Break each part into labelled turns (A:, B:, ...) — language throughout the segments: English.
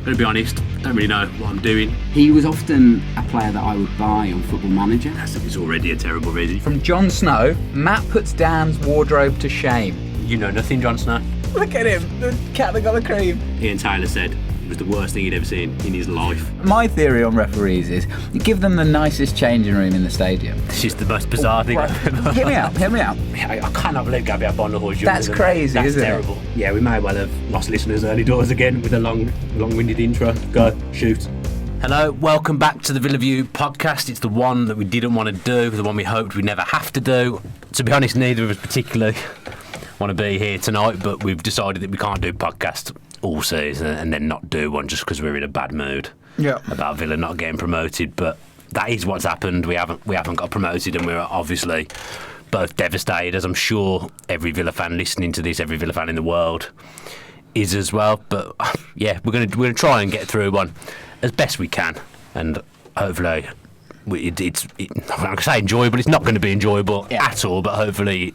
A: Gonna be honest, don't really know what I'm doing.
B: He was often a player that I would buy on Football Manager.
A: It's already a terrible reason.
C: From Jon Snow, Matt puts Dan's wardrobe to shame.
A: You know nothing, Jon Snow.
C: Look at him, the cat that got the cream.
A: Ian Taylor said it was the worst thing he'd ever seen in his life.
C: My theory on referees is you give them the nicest changing room in the stadium.
A: It's just the most bizarre thing I've ever
C: Hear me out.
A: I cannot believe Gabriel Bondahor's
C: That's crazy,
A: That's
C: isn't it?
A: terrible. Yeah, we may well have lost listeners early doors again with a long-winded intro. Go, shoot. Hello, welcome back to the Villa View podcast. It's the one that we didn't want to do, the one we hoped we'd never have to do. To be honest, neither of us particularly want to be here tonight, but we've decided that we can't do podcasts all season and then not do one just because we're in a bad mood about Villa not getting promoted. But that is what's happened. We haven't got promoted, and we're obviously both devastated, as I'm sure every Villa fan listening to this, every Villa fan in the world is as well. But yeah, we're gonna try and get through one as best we can, and hopefully I'm going to say enjoyable. It's not going to be enjoyable at all, but hopefully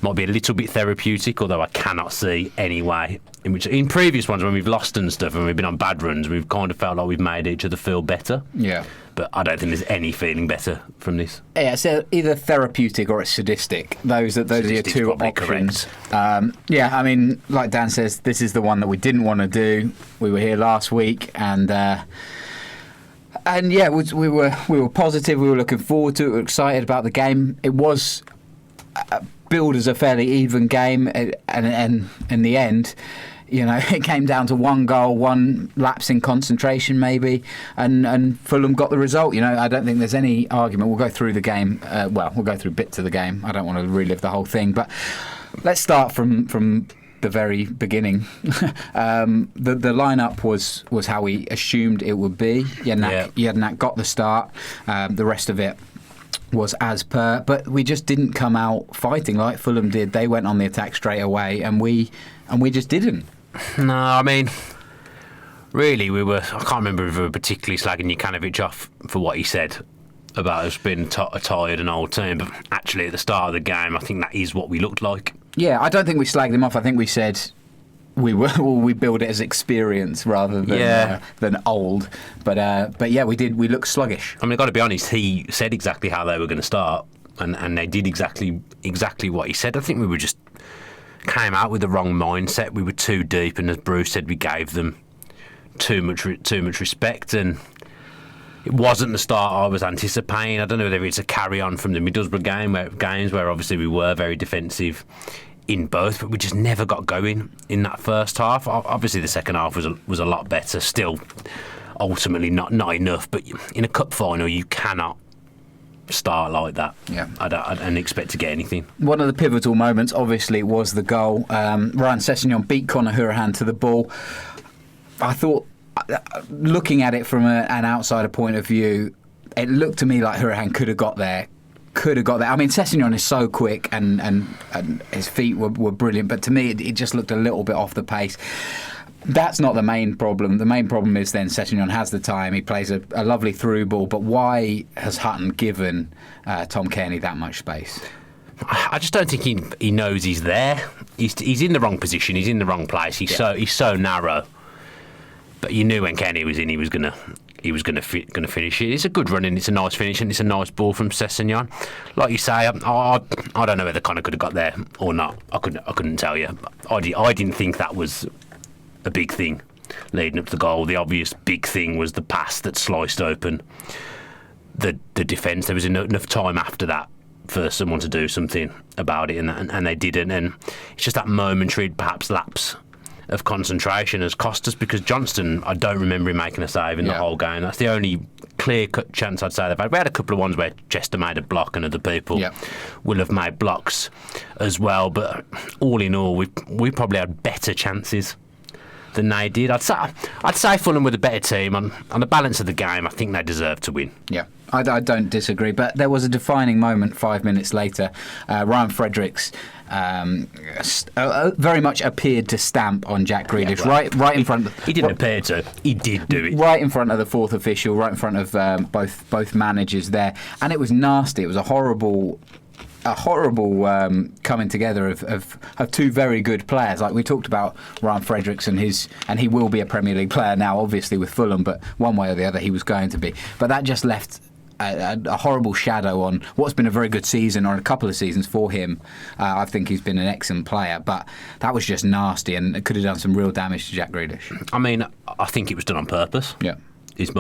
A: might be a little bit therapeutic, although I cannot see any way in which, in previous ones when we've lost and stuff and we've been on bad runs, we've kind of felt like we've made each other feel better.
C: Yeah.
A: But I don't think there's any feeling better from this.
C: Yeah, so either therapeutic or it's sadistic. Those are your two options. Yeah, I mean, like Dan says, this is the one that we didn't want to do. We were here last week, and yeah, we were positive. We were looking forward to it. We were excited about the game. It was billed as a fairly even game, and in the end, you know, it came down to one goal, one lapse in concentration maybe, and Fulham got the result. You know, I don't think there's any argument. We'll go through the game. We'll go through bits of the game. I don't want to relive the whole thing, but let's start from the very beginning. The lineup was how we assumed it would be. Jednak got the start. The rest of it was as per, but we just didn't come out fighting like Fulham did. They went on the attack straight away, and we just didn't.
A: No, I mean, really, I can't remember if we were particularly slagging Jukanovic off for what he said about us being a tired and old team, but actually at the start of the game, I think that is what we looked like. Yeah,
C: I don't think we slagged him off. I think we said we build it as experience rather than old. But yeah, we did. We looked sluggish.
A: I mean, I've got to be honest. He said exactly how they were going to start, and they did exactly what he said. I think we were just came out with the wrong mindset. We were too deep, and as Bruce said, we gave them too much respect, and it wasn't the start I was anticipating. I don't know whether it's a carry on from the Middlesbrough games where obviously we were very defensive in both, but we just never got going in that first half. Obviously, the second half was a lot better. Still, ultimately not enough. But in a cup final, you cannot start like that.
C: Yeah,
A: I don't expect to get anything.
C: One of the pivotal moments, obviously, was the goal. Ryan Sessegnon beat Conor Hourihane to the ball. I thought, looking at it from an outsider point of view, it looked to me like Hourihane could have got there. I mean, Sessegnon is so quick and his feet were brilliant, but to me it just looked a little bit off the pace. That's not the main problem. The main problem is then Sessegnon has the time, he plays a lovely through ball, but why has Hutton given Tom Cairney that much space?
A: I just don't think he knows he's there. He's in the wrong position, he's in the wrong place, he's so narrow. But you knew when Cairney was in, he was going to finish it. It's a good run and it's a nice finish and it's a nice ball from Sessegnon. Like you say, I don't know whether Conor could have got there or not. I couldn't tell you. I didn't think that was a big thing leading up to the goal. The obvious big thing was the pass that sliced open the defence. There was enough time after that for someone to do something about it, and they didn't. And it's just that momentary, perhaps, lapse of concentration has cost us, because Johnston, I don't remember him making a save in the whole game. That's the only clear-cut chance I'd say they've had. We had a couple of ones where Chester made a block and other people will have made blocks as well, but all in all, we probably had better chances than they did. I'd say Fulham were the better team. On the balance of the game, I think they deserve to win.
C: Yeah, I don't disagree, but there was a defining moment 5 minutes later. Ryan Fredericks very much appeared to stamp on Jack Grealish, right in front of...
A: He didn't appear to. He did do it.
C: Right in front of the fourth official, right in front of both managers there. And it was nasty. It was a horrible a horrible coming together of two very good players. Like we talked about Ryan Fredericks and he will be a Premier League player now, obviously with Fulham, but one way or the other he was going to be. But that just left a horrible shadow on what's been a very good season, or a couple of seasons for him. I think he's been an excellent player, but that was just nasty, and it could have done some real damage to Jack Grealish.
A: I mean, I think it was done on purpose.
C: Yeah.
A: Was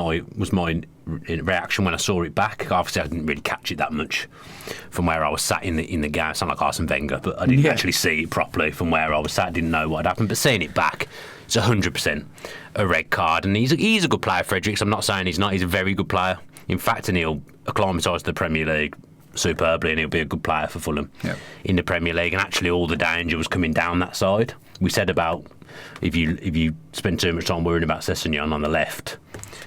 A: my reaction when I saw it back. Obviously, I didn't really catch it that much from where I was sat in the game. I sound like Arsene Wenger, but I didn't actually see it properly from where I was sat. I didn't know what had happened. But seeing it back, it's 100% a red card. And he's a good player, Fredericks. I'm not saying he's not. He's a very good player. In fact, and he'll acclimatise to the Premier League superbly, and he'll be a good player for Fulham in the Premier League. And actually, all the danger was coming down that side. We said about if you spend too much time worrying about Sessegnon on the left,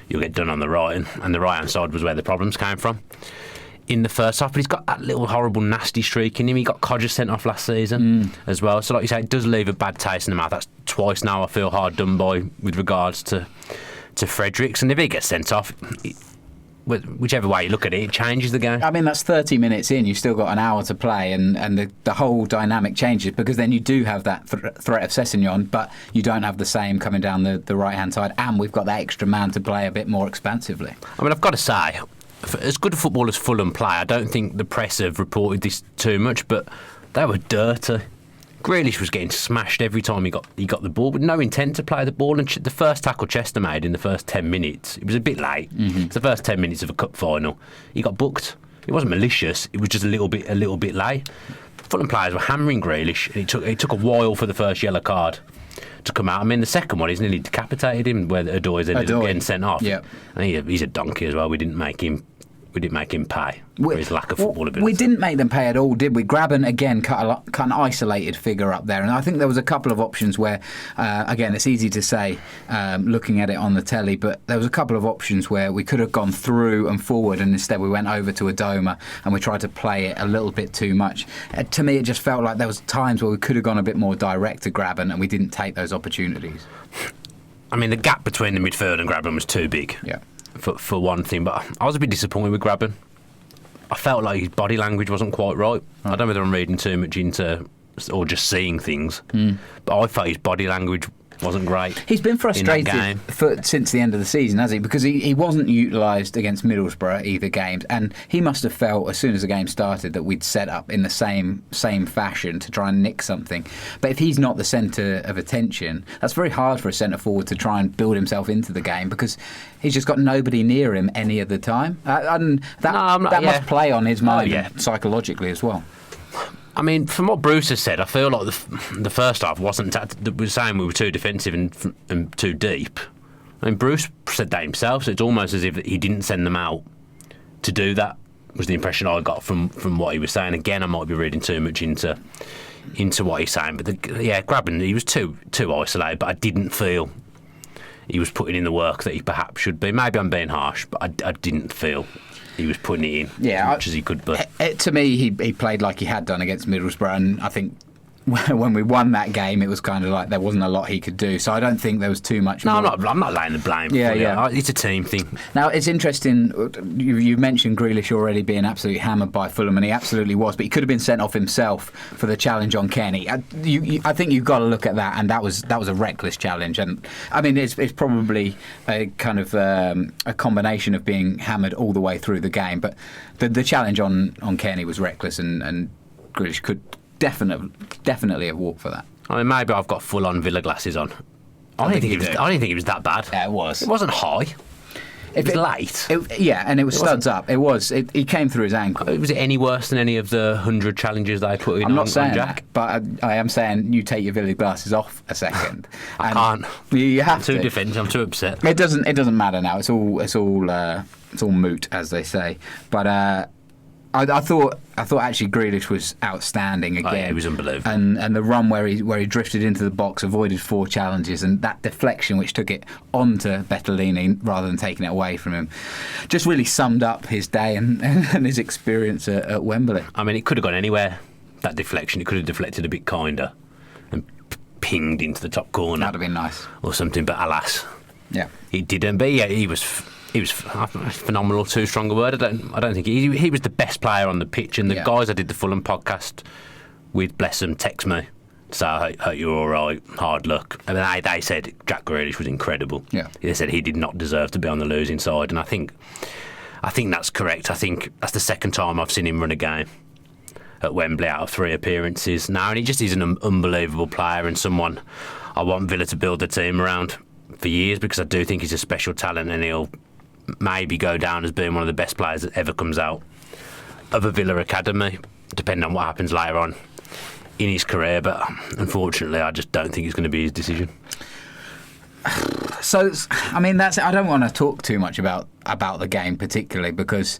A: you'll get done on the right, and the right-hand side was where the problems came from in the first half. But he's got that little horrible nasty streak in him. He got Codger sent off last season as well. So like you say, it does leave a bad taste in the mouth. That's twice now I feel hard done by with regards to Fredericks. And if he gets sent off, whichever way you look at it, it changes the game.
C: I mean, that's 30 minutes in. You've still got an hour to play, and the whole dynamic changes, because then you do have that threat of Sessegnon, but you don't have the same coming down the right-hand side, and we've got that extra man to play a bit more expansively.
A: I mean, I've got to say, as good a football as Fulham play, I don't think the press have reported this too much, but they were dirty. Grealish was getting smashed every time he got the ball, with no intent to play the ball. And the first tackle Chester made in the first 10 minutes, it was a bit late. It's the first 10 minutes of a cup final. He got booked. It wasn't malicious. It was just a little bit late. Fulham players were hammering Grealish, and it took a while for the first yellow card to come out. I mean, the second one, he's nearly decapitated him, where Adoy's ended up getting sent off.
C: Yeah.
A: And he's a donkey as well. We didn't make him pay for his lack of football ability.
C: We didn't make them pay at all, did we? Grabban, again, cut an isolated figure up there. And I think there was a couple of options where, again, it's easy to say looking at it on the telly, but there was a couple of options where we could have gone through and forward, and instead we went over to Adoma and we tried to play it a little bit too much. To me, it just felt like there was times where we could have gone a bit more direct to Grabban, and we didn't take those opportunities.
A: I mean, the gap between the midfield and Grabban was too big.
C: Yeah.
A: For one thing, but I was a bit disappointed with Grabban. I felt like his body language wasn't quite right. I don't know whether I'm reading too much into or just seeing things, but I felt his body language wasn't great.
C: He's been frustrated since the end of the season, hasn't he? Because he wasn't utilised against Middlesbrough either games, and he must have felt as soon as the game started that we'd set up in the same fashion to try and nick something. But if he's not the centre of attention, that's very hard for a centre forward to try and build himself into the game, because he's just got nobody near him any other time, and that must play on his mind psychologically as well.
A: I mean, from what Bruce has said, I feel like the first half wasn't. We were saying we were too defensive and too deep. I mean, Bruce said that himself, so it's almost as if he didn't send them out to do that, was the impression I got from what he was saying. Again, I might be reading too much into what he's saying, but Grabban, he was too isolated, but I didn't feel he was putting in the work that he perhaps should be. Maybe I'm being harsh, but I didn't feel he was putting it in as much as he could. But
C: to me, he played like he had done against Middlesbrough, and I think when we won that game, it was kind of like there wasn't a lot he could do. So I don't think there was too much. No,
A: I'm not laying the blame. Yeah. It's a team thing.
C: Now it's interesting. You mentioned Grealish already being absolutely hammered by Fulham, and he absolutely was. But he could have been sent off himself for the challenge on Kenny. I think you've got to look at that, and that was a reckless challenge. And I mean, it's probably a kind of a combination of being hammered all the way through the game. But the challenge on Kenny was reckless, and Grealish could definitely have walked for that.
A: I mean, maybe I've got full-on Villa glasses on. I didn't think it was that bad.
C: Yeah, it was.
A: It wasn't high. It was late.
C: And it was studs up. It was. He came through his ankle.
A: Was it any worse than any of the 100 challenges they put in?
C: I'm not saying
A: Jack,
C: but I am saying you take your Villa glasses off a second.
A: I can't.
C: You have
A: to. I'm too defensive. I'm too upset.
C: It doesn't matter now. It's all moot, as they say. But. I thought actually Grealish was outstanding again.
A: Yeah, it was unbelievable.
C: And the run where he drifted into the box, avoided 4 challenges, and that deflection which took it onto Bettolini rather than taking it away from him, just really summed up his day and his experience at Wembley.
A: I mean, it could have gone anywhere. That deflection, it could have deflected a bit kinder and pinged into the top corner.
C: That'd have been nice,
A: or something. But alas,
C: yeah,
A: he didn't. But yeah, he was He was phenomenal. Too strong a word. I don't think he was the best player on the pitch. And the guys I did the Fulham podcast with, bless them, text me. So I hope you're all right. Hard luck. And then they said Jack Grealish was incredible.
C: Yeah.
A: They said he did not deserve to be on the losing side, and I think that's correct. I think that's the second time I've seen him run a game at Wembley out of 3 appearances now, and he just is an unbelievable player and someone I want Villa to build a team around for years, because I do think he's a special talent, and he'll maybe go down as being one of the best players that ever comes out of a Villa academy, depending on what happens later on in his career. But unfortunately, I just don't think it's going to be his decision.
C: So, I mean, I don't want to talk too much about the game particularly, because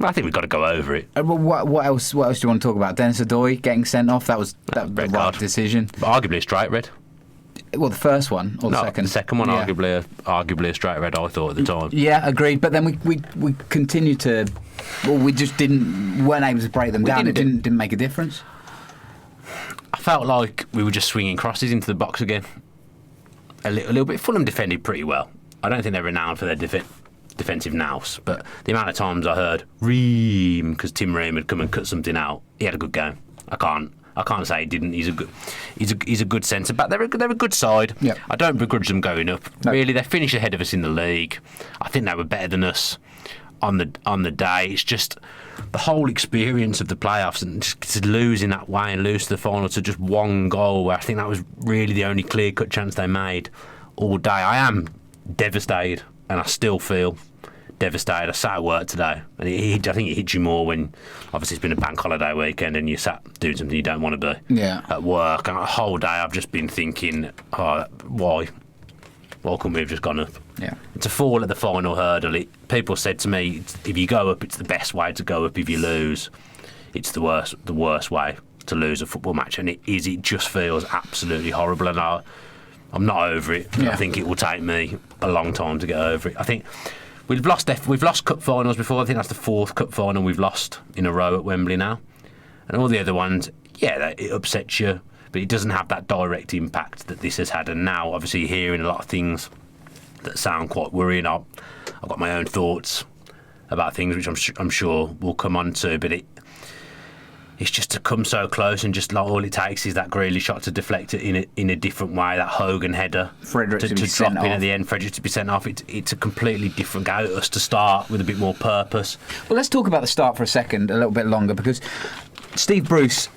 A: I think we've got to go over it.
C: What else do you want to talk about? Dennis Odoi getting sent off. That was the right decision.
A: But arguably a straight red.
C: Well, the first one or the second?
A: The second one, arguably a straight red, I thought at the time.
C: Yeah, agreed. But then we continued to. Well, we just weren't able to break them down. It didn't make a difference.
A: I felt like we were just swinging crosses into the box again. A little bit. Fulham defended pretty well. I don't think they're renowned for their defensive nous, but the amount of times I heard Ream, because Tim Ream had come and cut something out, he had a good game. I can't say he didn't. He's a good centre back. They're a good side.
C: Yep.
A: I don't begrudge them going up. No. Really, they finished ahead of us in the league. I think they were better than us on the day. It's just the whole experience of the playoffs, and just to lose in that way and lose to the final to just one goal, where I think that was really the only clear-cut chance they made all day. I am devastated, and I still feel devastated. I sat at work today, and I think it hits you more when obviously it's been a bank holiday weekend and you sat doing something you don't want to do at work. And the whole day I've just been thinking, why couldn't we have just gone up?
C: Yeah.
A: To fall at the final hurdle, people said to me, if you go up, it's the best way to go up. If you lose, it's the worst way to lose a football match. And it is. It just feels absolutely horrible, and I'm not over it.
C: Yeah.
A: I think it will take me a long time to get over it. I think we've lost cup finals before. I think that's the 4th cup final we've lost in a row at Wembley now. And all the other ones, it upsets you, but it doesn't have that direct impact that this has had. And now, obviously, hearing a lot of things that sound quite worrying. I've got my own thoughts about things which I'm sure we'll come on to, but it's just to come so close, and just like all it takes is that Grealish shot to deflect it in a different way, that Hogan header
C: Frederick to
A: drop in at the end, Frederick to be sent off. It's a completely different game. Us to start with a bit more purpose.
C: Well, let's talk about the start for a second, a little bit longer, because Steve Bruce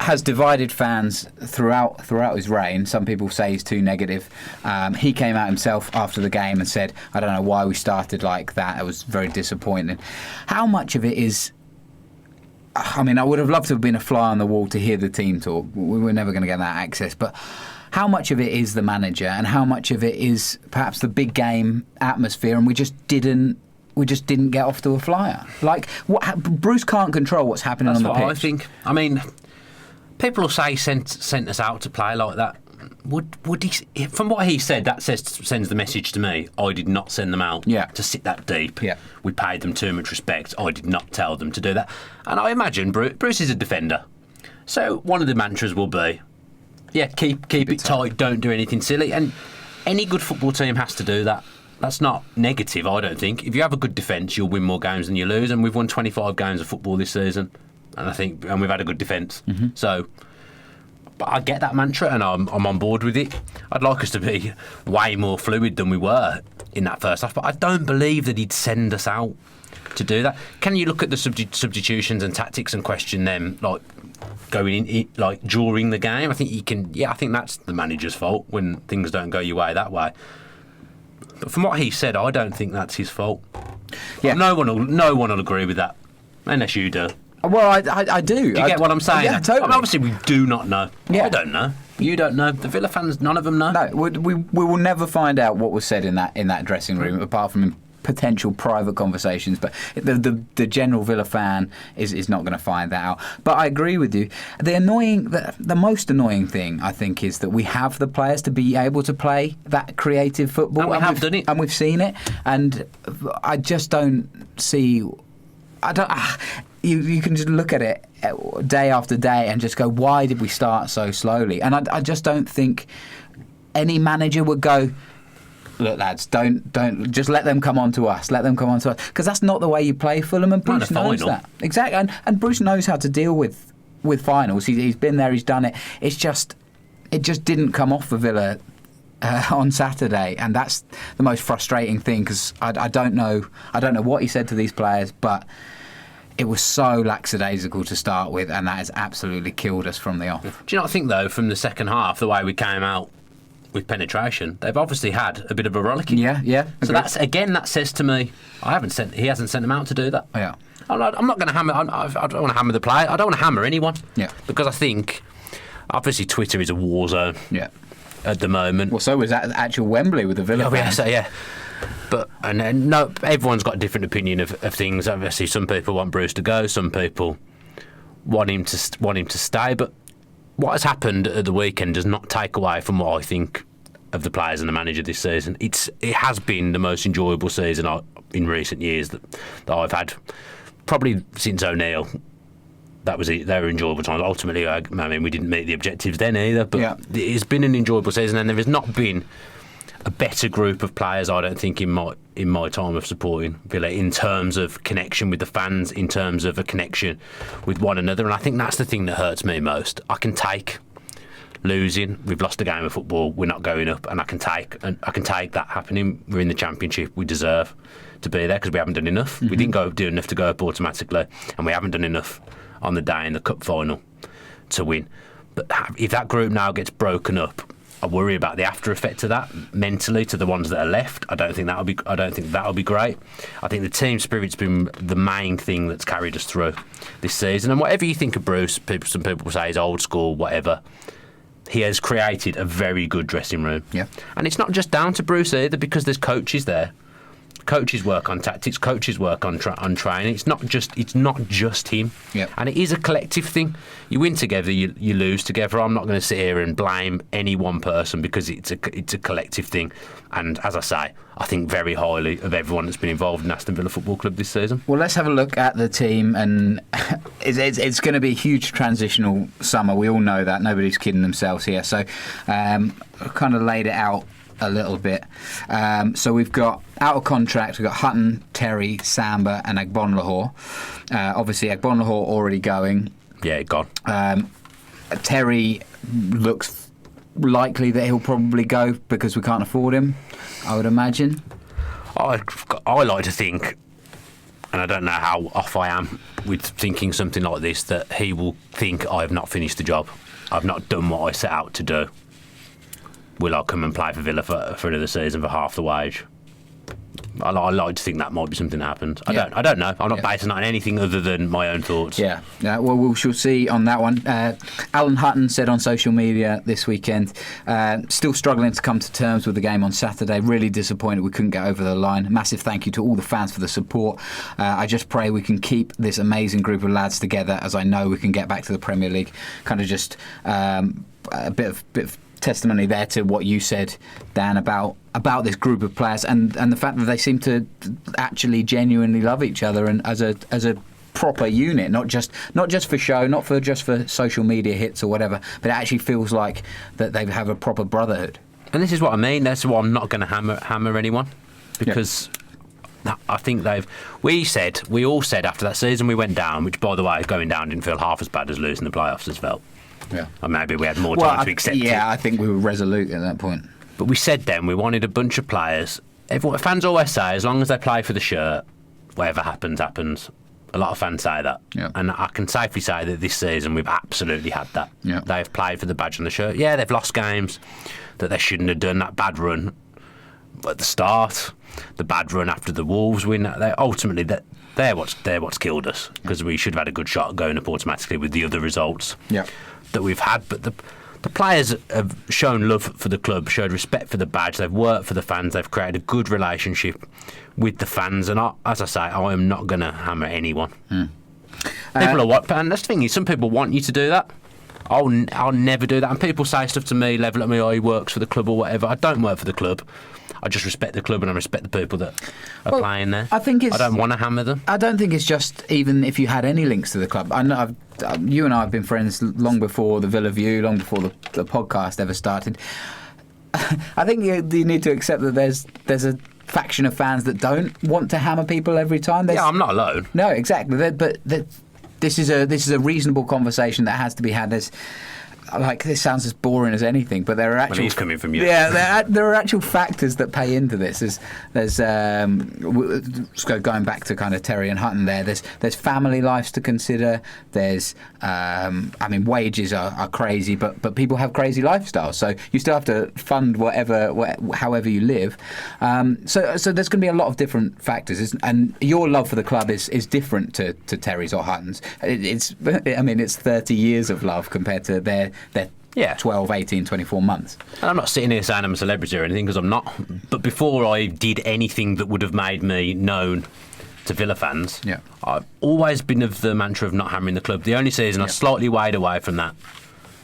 C: has divided fans throughout his reign. Some people say he's too negative. He came out himself after the game and said, I don't know why we started like that. It was very disappointing. How much of it is... I mean, I would have loved to have been a fly on the wall to hear the team talk. We were never going to get that access. But how much of it is the manager, and how much of it is perhaps the big game atmosphere, and we just didn't get off to a flyer? Like, Bruce can't control what's happening on the pitch.
A: That's what I think. I mean, people will say sent us out to play like that. Would he? From what he said, that sends the message to me. I did not send them out to sit that deep.
C: Yeah.
A: We paid them too much respect. I did not tell them to do that. And I imagine Bruce is a defender, so one of the mantras will be, keep it tight. Don't do anything silly. And any good football team has to do that. That's not negative, I don't think. If you have a good defence, you'll win more games than you lose. And we've won 25 games of football this season, and we've had a good defence.
C: Mm-hmm.
A: So. But I get that mantra, and I'm on board with it. I'd like us to be way more fluid than we were in that first half, but I don't believe that he'd send us out to do that. Can you look at the substitutions and tactics and question them, like going in, like during the game? I think you can. Yeah, I think that's the manager's fault when things don't go your way that way. But from what he said, I don't think that's his fault. Yeah, no one will agree with that, unless you do.
C: Well, I do.
A: Do you get what I'm saying?
C: Yeah, totally.
A: I mean, obviously, we do not know.
C: Yeah.
A: I don't know. You don't know. The Villa fans, none of them know.
C: No, we will never find out what was said in that dressing room, apart from in potential private conversations. But the general Villa fan is not going to find that out. But I agree with you. The most annoying thing, I think, is that we have the players to be able to play that creative football.
A: And we have done it.
C: And we've seen it. And I just don't see... You can just look at it day after day and just go, why did we start so slowly? And I just don't think any manager would go, look, lads, don't just let them come on to us. Let them come on to us, because that's not the way you play Fulham, and Bruce knows that exactly. And Bruce knows how to deal with finals. He's been there. He's done it. It just didn't come off for Villa on Saturday, and that's the most frustrating thing, because I don't know what he said to these players, but it was so lackadaisical to start with, and that has absolutely killed us from the off.
A: Do you not think, though, from the second half, the way we came out with penetration, they've obviously had a bit of a rollicking.
C: Yeah.
A: So that says to me, he hasn't sent them out to do that.
C: Yeah.
A: I'm not going to hammer. I don't want to hammer the player. I don't want to hammer anyone.
C: Yeah.
A: Because I think, obviously, Twitter is a war zone.
C: Yeah.
A: At the moment.
C: Well, so was that actual Wembley with the Villa fans.
A: Yeah. But no, everyone's got a different opinion of things. Obviously, some people want Bruce to go. Some people want him to stay. But what has happened at the weekend does not take away from what I think of the players and the manager this season. It has been the most enjoyable season in recent years that I've had, probably since O'Neill. That was it. They were enjoyable times. Ultimately, I mean, we didn't meet the objectives then either. But it's been an enjoyable season, and there has not been a better group of players, I don't think, in my time of supporting Villa, in terms of connection with the fans, in terms of a connection with one another. And I think that's the thing that hurts me most. I can take losing. We've lost a game of football. We're not going up, and I can take that happening. We're in the Championship. We deserve to be there because we haven't done enough. Mm-hmm. We didn't do enough to go up automatically, and we haven't done enough on the day in the cup final to win. But if that group now gets broken up, I worry about the after effect of that mentally to the ones that are left. I don't think that'll be great. I think the team spirit's been the main thing that's carried us through this season. And whatever you think of Bruce, some people will say he's old school, whatever. He has created a very good dressing room.
C: Yeah.
A: And it's not just down to Bruce either, because there's coaches there. Coaches work on tactics. Coaches work on training. It's not just him.
C: Yep.
A: And it is a collective thing. You win together, you lose together. I'm not going to sit here and blame any one person, because it's a collective thing. And as I say, I think very highly of everyone that's been involved in Aston Villa Football Club this season.
C: Well, let's have a look at the team, and it's going to be a huge transitional summer. We all know that. Nobody's kidding themselves here. So, I kind of laid it out a little bit. So we've got out of contract, we've got Hutton, Terry, Samba and Agbonlahor. Obviously Agbonlahor already going.
A: Yeah, gone.
C: Terry looks likely that he'll probably go because we can't afford him, I would imagine.
A: I like to think, and I don't know how off I am with thinking something like this, that he will think I have not finished the job. I've not done what I set out to do. Will I come and play for Villa for another season for half the wage? I like to think that might be something that happens. I don't know. I'm not basing it on anything other than my own thoughts.
C: Yeah. Well, we shall see on that one. Alan Hutton said on social media this weekend, still struggling to come to terms with the game on Saturday. Really disappointed we couldn't get over the line. Massive thank you to all the fans for the support. I just pray we can keep this amazing group of lads together, as I know we can get back to the Premier League. Kind of just a bit of testimony there to what you said, Dan, about this group of players and the fact that they seem to actually genuinely love each other, and as a proper unit, not just for show, not just for social media hits or whatever, but it actually feels like that they have a proper brotherhood.
A: And this is what I mean. That's why I'm not going to hammer anyone, because I think we all said after that season we went down, which by the way, going down didn't feel half as bad as losing the playoffs as felt.
C: Yeah.
A: And maybe we had more time to accept it.
C: Yeah, I think we were resolute at that point.
A: But we said then we wanted a bunch of players. Fans always say, as long as they play for the shirt, whatever happens, happens. A lot of fans say that.
C: Yeah.
A: And I can safely say that this season we've absolutely had that.
C: Yeah.
A: They've played for the badge on the shirt. Yeah, they've lost games that they shouldn't have done. That bad run at the start, the bad run after the Wolves win. Ultimately, they're what's killed us, because we should have had a good shot going up automatically with the other results. Yeah. That we've had. But the players have shown love for the club, showed respect for the badge, they've worked for the fans, they've created a good relationship with the fans, and as I say, I am not going to hammer anyone. People are and that's the thing is, some people want you to do that. I'll never do that. And people say stuff to me, level at me, he works for the club or whatever. I don't work for the club. I just respect the club and I respect the people that are playing there. I don't want to hammer them.
C: I don't think it's just even if you had any links to the club. I know you and I have been friends long before the Villa View, long before the podcast ever started. I think you need to accept that there's a faction of fans that don't want to hammer people every time.
A: I'm not alone.
C: No, exactly. This is a reasonable conversation that has to be had. This sounds as boring as anything, but there are actual.
A: When he's coming from you.
C: Yeah, there are actual factors that play into this. There's going back to kind of Terry and Hutton. There's family lives to consider. There's wages are crazy, but people have crazy lifestyles. So you still have to fund however you live. So there's going to be a lot of different factors, and your love for the club is different to Terry's or Hutton's. It's 30 years of love compared to their 12, 18, 24 months.
A: And I'm not sitting here saying I'm a celebrity or anything, because I'm not. But before I did anything that would have made me known to Villa fans, I've always been of the mantra of not hammering the club. The only season I slightly wayed away from that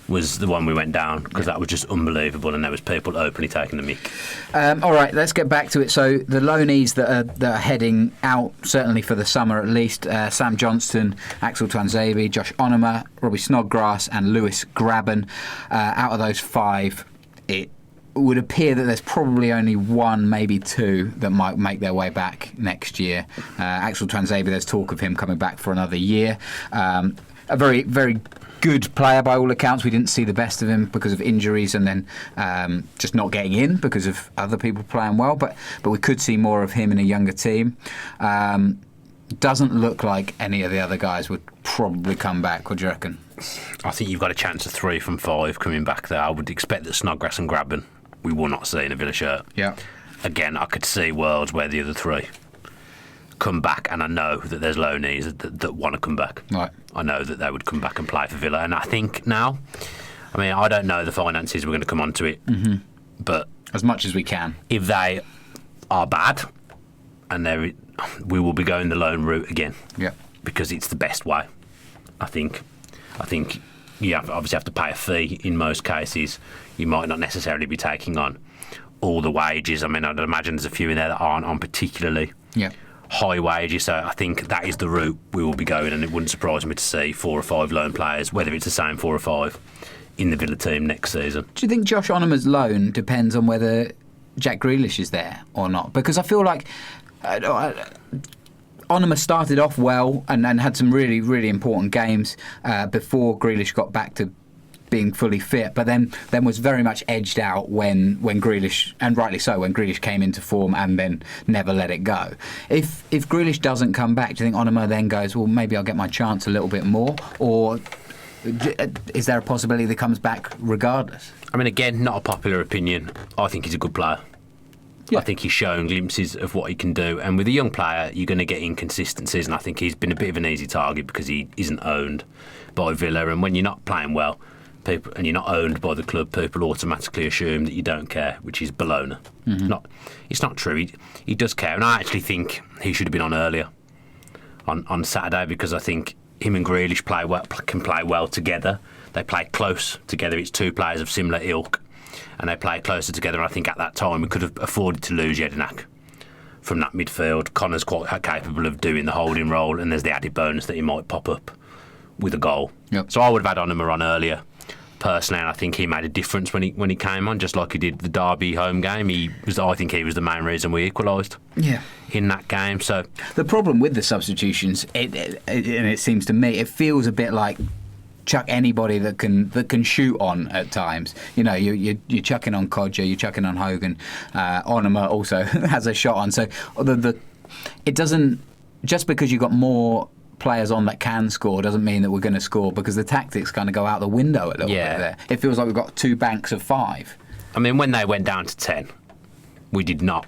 A: was the one we went down, because that was just unbelievable, and there was people openly taking the mick.
C: All right, let's get back to it. So the loanees that are heading out, certainly for the summer at least, Sam Johnston, Axel Tuanzebe, Josh Onuma, Robbie Snodgrass and Lewis Grabban. Out of those 5, it would appear that there's probably only 1, maybe 2 that might make their way back next year. Axel Tuanzebe, there's talk of him coming back for another year. A very, very good player by all accounts. We didn't see the best of him because of injuries and then just not getting in because of other people playing well. But we could see more of him in a younger team. Doesn't look like any of the other guys would probably come back. What do you reckon?
A: I think you've got a chance of 3 from 5 coming back there. I would expect that Snodgrass and Grabban we will not see in a Villa shirt.
C: Yeah.
A: Again, I could see worlds where the other 3 come back, and I know that there's loanees that want to come back.
C: Right.
A: I know that they would come back and play for Villa, and I think now, I don't know the finances, we're going to come on to it, but
C: as much as we can.
A: If they are bad, and we will be going the loan route again.
C: Yeah.
A: Because it's the best way. I think you obviously have to pay a fee in most cases. You might not necessarily be taking on all the wages. I'd imagine there's a few in there that aren't on particularly high wages, so I think that is the route we will be going, and it wouldn't surprise me to see 4 or 5 loan players, whether it's the same 4 or 5, in the Villa team next season.
C: Do you think Josh Onuma's loan depends on whether Jack Grealish is there or not? Because I feel like Onuma started off well and had some really, really important games before Grealish got back to being fully fit, but then was very much edged out when Grealish, and rightly so, when Grealish came into form and then never let it go. If Grealish doesn't come back, do you think Onuma then goes, well, maybe I'll get my chance a little bit more? Or is there a possibility that he comes back regardless?
A: Again, not a popular opinion. I think he's a good player.
C: Yeah.
A: I think he's shown glimpses of what he can do, and with a young player you're going to get inconsistencies, and I think he's been a bit of an easy target because he isn't owned by Villa, and when you're not playing well and you're not owned by the club, people automatically assume that you don't care, which is baloney. It's not true. He does care, and I actually think he should have been on earlier on Saturday, because I think him and Grealish can play well together. They play close together. It's 2 players of similar ilk, and they play closer together. And I think at that time we could have afforded to lose Jedinak from that midfield. Connor's quite capable of doing the holding role, and there's the added bonus that he might pop up with a goal.
C: Yep.
A: So I would have had Onuma on earlier. Personally, and I think he made a difference when he came on, just like he did the Derby home game. I think he was the main reason we equalised in that game. So
C: the problem with the substitutions, and it seems to me, it feels a bit like chuck anybody that can shoot on at times. You're chucking on Kodja, you're chucking on Hogan. Onuma also has a shot on. So it doesn't, just because you've got more players on that can score doesn't mean that we're going to score, because the tactics kind of go out the window a little bit there. It feels like we've got 2 banks of 5.
A: When they went down to 10, we did not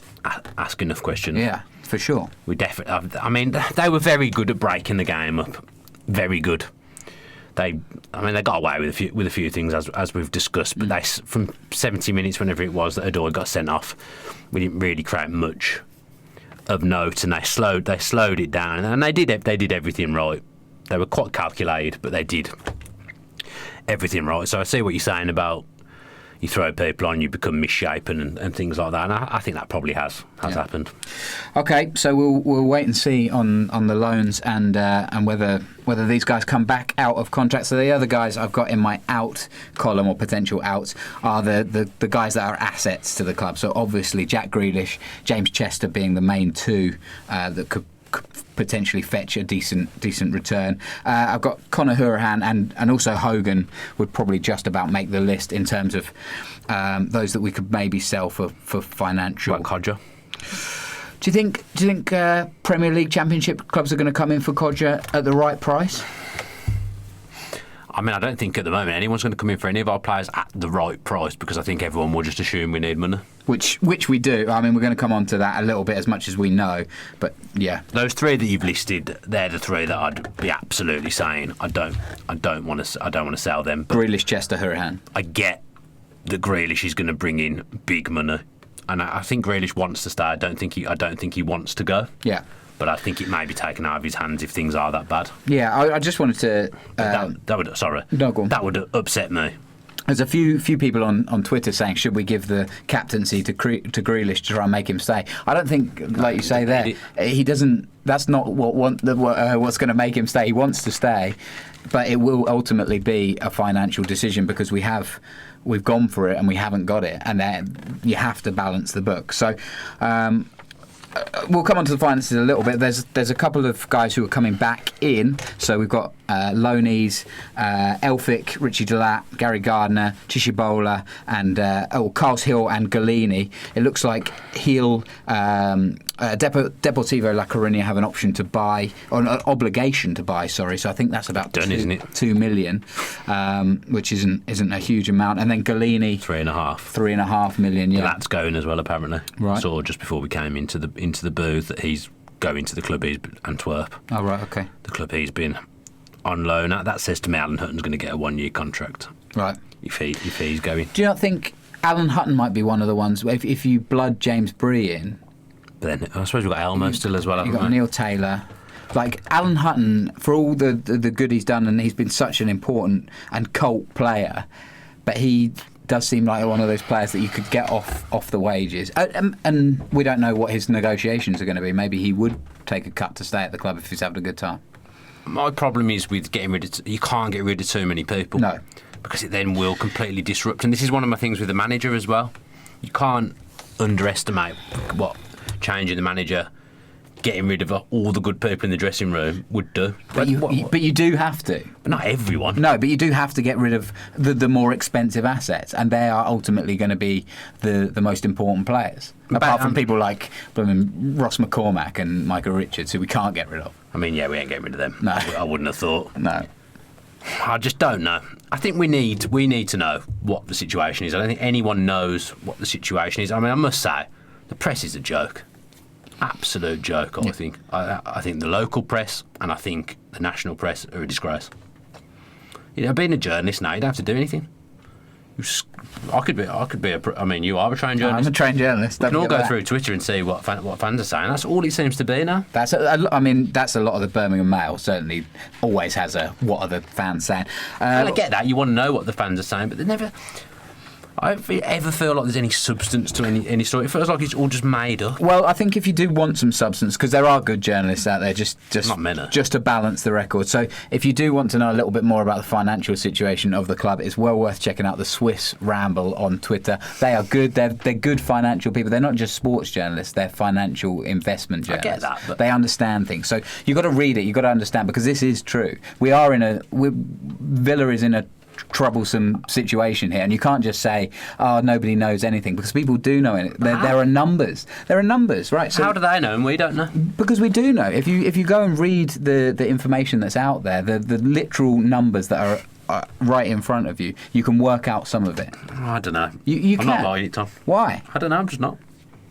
A: ask enough questions.
C: Yeah, for sure.
A: We definitely. They were very good at breaking the game up. Very good. They got away with a few things as we've discussed, but from 70 minutes, whenever it was that Odoi got sent off, we didn't really create much of note, and they slowed it down, and they did everything right. They were quite calculated, but they did everything right. So I see what you're saying about you throw people on, you become misshapen and things like that. And I think that probably has happened.
C: Okay, so we'll wait and see on the loans and whether these guys come back out of contract. So the other guys I've got in my out column or potential outs are the guys that are assets to the club. So obviously Jack Grealish, James Chester being the main two that could potentially fetch a decent return. I've got Conor Hourihane and also Hogan would probably just about make the list in terms of those that we could maybe sell for financial.
A: Like Codger.
C: Do you think Premier League Championship clubs are going to come in for Codger at the right price?
A: I mean, I don't think at the moment anyone's going to come in for any of our players at the right price, because I think everyone will just assume we need money.
C: Which we do. I mean, we're going to come on to that a little bit as much as we know. But yeah,
A: those three that you've listed, they're the three that I'd be absolutely saying I don't want to sell them. But
C: Grealish, Chester, Hourihane.
A: I get that Grealish is going to bring in big money, and I think Grealish wants to stay. I don't think he wants to go.
C: Yeah.
A: But I think it may be taken out of his hands if things are that bad.
C: Yeah, I just wanted to.
A: That would
C: No, go on.
A: That would upset me. There's
C: a few people on Twitter saying, should we give the captaincy to Grealish to try and make him stay? I don't think, like you say there, he doesn't. That's not what's going to make him stay. He wants to stay, but it will ultimately be a financial decision, because we've gone for it and we haven't got it, and then you have to balance the book. So. We'll come on to the finances a little bit. There's a couple of guys who are coming back in. So we've got loanees, Elphick, Richie Delat, Gary Gardner, Chishibola, and Carles Hill and Galini. It looks like Hill, Deportivo La Coruña have an option to buy, or an obligation to buy. Sorry, so I think that's about
A: isn't it?
C: 2 million, which isn't a huge amount. And then Galini, 3.5 million. Yeah,
A: that's going as well apparently.
C: Right.
A: Saw just before we came into the booth that he's going to the club he's Antwerp.
C: Oh right, okay.
A: The club he's been on loan at. That says to me Alan Hutton's going to get a 1-year contract.
C: Right.
A: If he's going.
C: Do you not think Alan Hutton might be one of the ones if you blood James Bree in?
A: But then I suppose we've got Elmo still as well.
C: You've got Neil Taylor. Like Alan Hutton, for all the good he's done, and he's been such an important and cult player, but he does seem like one of those players that you could get off the wages. And we don't know what his negotiations are going to be. Maybe he would take a cut to stay at the club if he's having a good time.
A: My problem is with getting rid of... You can't get rid of too many people.
C: No.
A: Because it then will completely disrupt. And this is one of my things with the manager as well. You can't underestimate what changing the manager, getting rid of all the good people in the dressing room would do.
C: But you do have to.
A: But not everyone.
C: No, but you do have to get rid of the more expensive assets, and they are ultimately going to be the most important players. Apart from people like Ross McCormack and Michael Richards, who we can't get rid of.
A: I mean, yeah, we ain't getting rid of them.
C: No.
A: I wouldn't have thought.
C: No.
A: I just don't know. I think we need to know what the situation is. I don't think anyone knows what the situation is. I mean, I must say, the press is a joke. Absolute joke, I think. I think the local press and I think the national press are a disgrace. You know, being a journalist now, you don't have to do anything. I could be I mean, you are a trained journalist.
C: I'm a trained journalist.
A: You can all go through Twitter and see what fans are saying. That's all it seems to be now.
C: That's a lot of the Birmingham Mail certainly always has a what are the fans saying.
A: Well, I get that. You want to know what the fans are saying, but they never... I don't ever feel like there's any substance to any story. It feels like it's all just made up.
C: Well, I think if you do want some substance, because there are good journalists out there, just
A: not many,
C: just to balance the record. So if you do want to know a little bit more about the financial situation of the club, it's well worth checking out the Swiss Ramble on Twitter. They are good. They're good financial people. They're not just sports journalists. They're financial investment journalists.
A: I get that, but...
C: They understand things. So you've got to read it. You've got to understand, because this is true. Villa is in a troublesome situation here, and you can't just say, "Oh, nobody knows anything," because people do know it. There are numbers. There are numbers, right? So
A: how do they know and we don't know?
C: Because we do know. If you go and read the information that's out there, the literal numbers that are right in front of you, you can work out some of it.
A: I don't know.
C: You
A: I'm
C: can.
A: not buying it, Tom.
C: Why?
A: I don't know. I'm just not.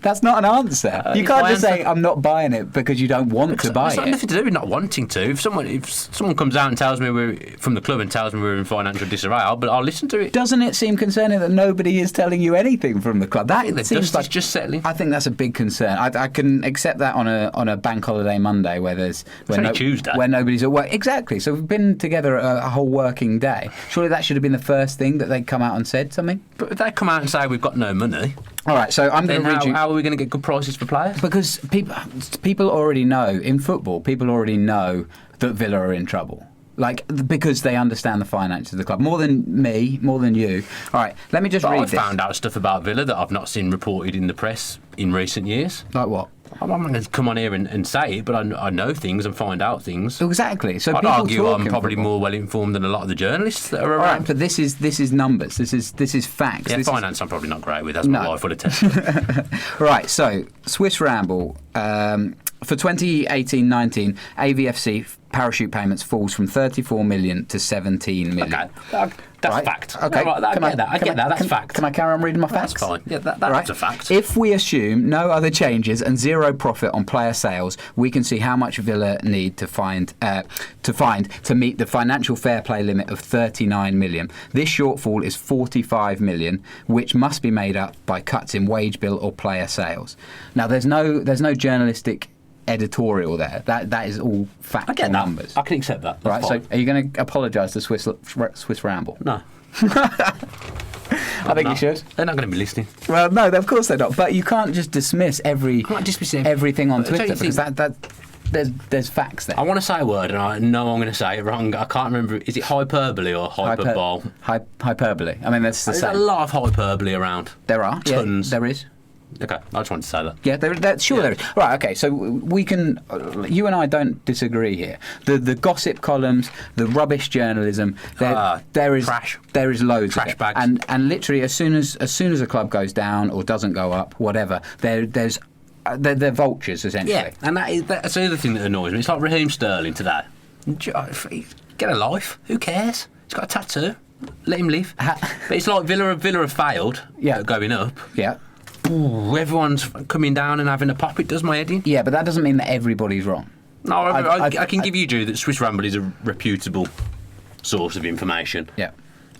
C: That's not an answer. You
A: if
C: can't
A: my
C: just say
A: answer-
C: I'm not buying it because you don't want to buy
A: It's got
C: it.
A: nothing to do with not wanting to. If someone comes out and tells me we're from the club and tells me we're in financial disarray, I'll listen to it.
C: Doesn't it seem concerning that nobody is telling you anything from the club? That
A: I think the
C: seems
A: dust is just settling.
C: I think that's a big concern. I can accept that on a bank holiday Monday where
A: only Tuesday.
C: where nobody's at work. Exactly. So we've been together a whole working day. Surely that should have been the first thing that they'd come out and said something.
A: But if they come out and say we've got no money,
C: All right. So I'm going
A: then
C: to read you.
A: how are we going to get good prices for players?
C: Because people already know in football. People already know that Villa are in trouble. Because they understand the finances of the club more than me, more than you. All right, let me just
A: But
C: read
A: I've
C: this.
A: found out stuff about Villa that I've not seen reported in the press in recent years.
C: Like what?
A: I'm not going to come on here and say it, but I know things and find out things.
C: Exactly. So
A: I'd
C: people
A: argue
C: talk
A: I'm
C: in
A: probably
C: football.
A: more well informed than a lot of the journalists that are
C: All
A: around.
C: right, but this is numbers. This is facts.
A: Yeah,
C: This is-
A: finance I'm probably not great with. That's my
C: No.
A: wife would attest.
C: Right, so Swiss Ramble. For 2018-19, AVFC parachute payments falls from 34 million to 17 million.
A: Okay, that's
C: Right?
A: fact.
C: Okay,
A: No, right, I
C: Can
A: get that. I
C: can
A: get that. That's
C: can-
A: fact.
C: Can I carry on reading my facts?
A: That's fine. Yeah, that's
C: Right.
A: a fact.
C: If we assume no other changes and zero profit on player sales, we can see how much Villa need to find to meet the financial fair play limit of 39 million. This shortfall is 45 million, which must be made up by cuts in wage bill or player sales. Now, there's no journalistic editorial there. That is all factual
A: I get that.
C: numbers.
A: I can accept that. That's
C: Right.
A: fine.
C: So, are you going to apologise to Swiss Ramble?
A: No.
C: I think you should.
A: They're not going to be listening.
C: Well, no, of course they're not. But you can't just dismiss everything on
A: But don't
C: Twitter
A: you
C: because
A: think-
C: there's facts there.
A: I want to say a word, and I know I'm going to say it wrong. I can't remember. Is it hyperbole or hyperbole?
C: Hyperbole. I mean, that's the
A: There's a
C: same.
A: lot of hyperbole around.
C: There are
A: Tons.
C: Yeah, there is.
A: Okay, I just wanted to say that.
C: Yeah, there is. Right, okay, so we can. You and I don't disagree here. The gossip columns, the rubbish journalism. There is
A: trash.
C: There is loads
A: Trash
C: of it.
A: bags.
C: And literally, as soon as a club goes down or doesn't go up, whatever, they're vultures essentially.
A: Yeah, and that's the other thing that annoys me. It's like Raheem Sterling today. Get a life. Who cares? He's got a tattoo. Let him live. But it's like Villa have failed.
C: Yeah.
A: Going up.
C: Yeah.
A: Ooh, everyone's coming down and having a pop. It does my head in.
C: Yeah, but that doesn't mean that everybody's wrong.
A: No, I can give you due that Swiss Ramble is a reputable source of information.
C: Yeah.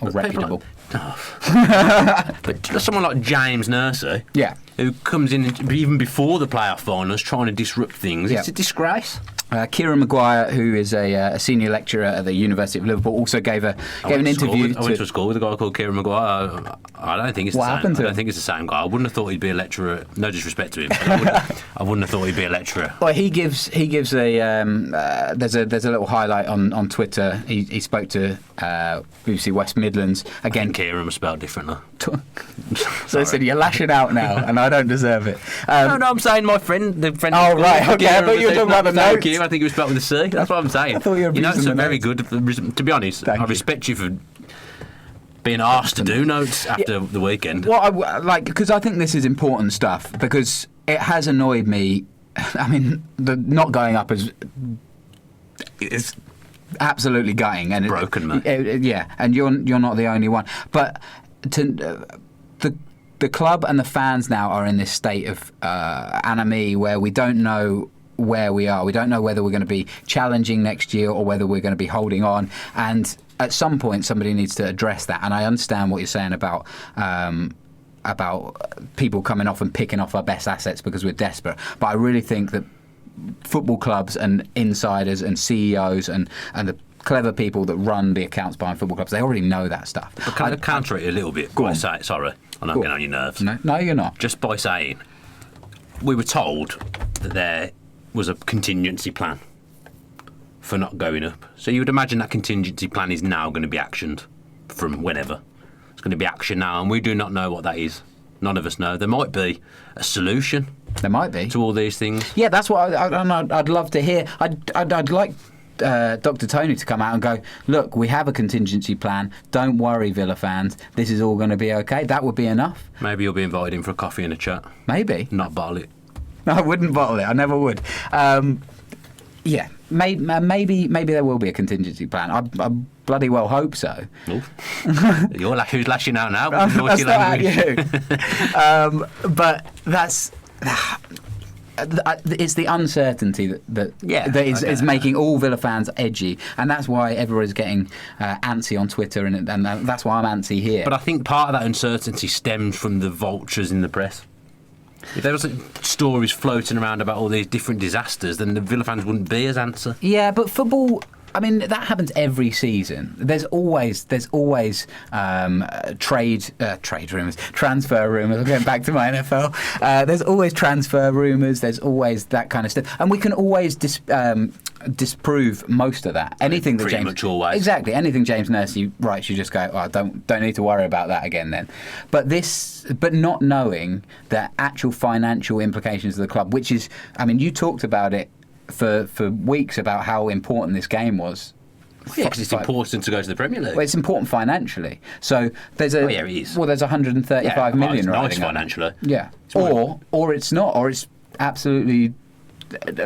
C: Or
A: But people
C: reputable.
A: But someone like James Nursey,
C: Yeah.
A: who comes in even before the playoff finals trying to disrupt things,
C: Yeah.
A: it's a disgrace.
C: Kieran Maguire, who is a senior lecturer at the University of Liverpool, also gave an interview.
A: I went to school with a guy called Kieran Maguire. I don't think it's
C: What
A: the same.
C: happened to
A: I don't
C: him?
A: think it's the same guy. I wouldn't have thought he'd be a lecturer. No disrespect to him. But I wouldn't have thought he'd be a lecturer.
C: Well, he gives a there's a little highlight on Twitter. He spoke to BBC West Midlands again.
A: Kieran was spelled differently.
C: So listen, you're lashing out now, and I don't deserve it.
A: No, I'm saying the friend.
C: Oh, right, okay, I thought you were talking about the
A: Thank
C: notes.
A: you. I think it was spelled with a C. That's what I'm saying.
C: I thought you were
A: notes
C: abusing
A: are
C: the
A: very
C: notes.
A: good. To be honest,
C: Thank
A: I
C: you.
A: respect you for being asked to do notes after the weekend.
C: What because I think this is important stuff because it has annoyed me. I mean, the not going up is absolutely gutting and
A: Broken me.
C: Yeah, and you're not the only one. But the club and the fans now are in this state of anomie where we don't know where we are. We don't know whether we're going to be challenging next year or whether we're going to be holding on. And at some point, somebody needs to address that. And I understand what you're saying about people coming off and picking off our best assets because we're desperate. But I really think that football clubs and insiders and CEOs and the clever people that run the accounts behind football clubs, they already know that stuff.
A: But can I counter it a little bit?
C: Go on.
A: Sorry, I'm not getting on your nerves.
C: No, you're not.
A: Just by saying, we were told that there was a contingency plan for not going up. So you would imagine that contingency plan is now going to be actioned from whenever. It's going to be action now, and we do not know what that is. None of us know. There might be a solution
C: There might be.
A: to all these things.
C: Yeah, that's what I'd love to hear. I'd like Dr. Tony to come out and go, look, we have a contingency plan. Don't worry, Villa fans. This is all going to be okay. That would be enough.
A: Maybe you'll be invited in for a coffee and a chat.
C: Maybe.
A: Not bottle it.
C: No, I wouldn't bottle it. I never would. Yeah, maybe there will be a contingency plan. I bloody well hope so.
A: Who's lashing out now?
C: That's
A: Naughty
C: not at
A: language.
C: you. But It's the uncertainty that is making all Villa fans edgy, and that's why everybody's getting antsy on Twitter, and that's why I'm antsy here.
A: But I think part of that uncertainty stems from the vultures in the press. If there wasn't stories floating around about all these different disasters, then the Villa fans wouldn't be as antsy.
C: Yeah, but football, I mean, that happens every season. There's always trade rumours, transfer rumours. I'm going back to my NFL. There's always transfer rumours. There's always that kind of stuff, and we can always disprove most of that. Anything that
A: Pretty much always.
C: Exactly, anything James Nursey writes, you just go, oh, don't need to worry about that again then. But not knowing the actual financial implications of the club, which is, I mean, you talked about it for weeks about how important this game was.
A: Yeah, because it's important to go to the Premier League.
C: Well, it's important financially. So there's a.
A: Oh, yeah, it is.
C: Well, there's 135 million.
A: It's
C: right
A: nice financially.
C: Yeah, or it's not, or it's absolutely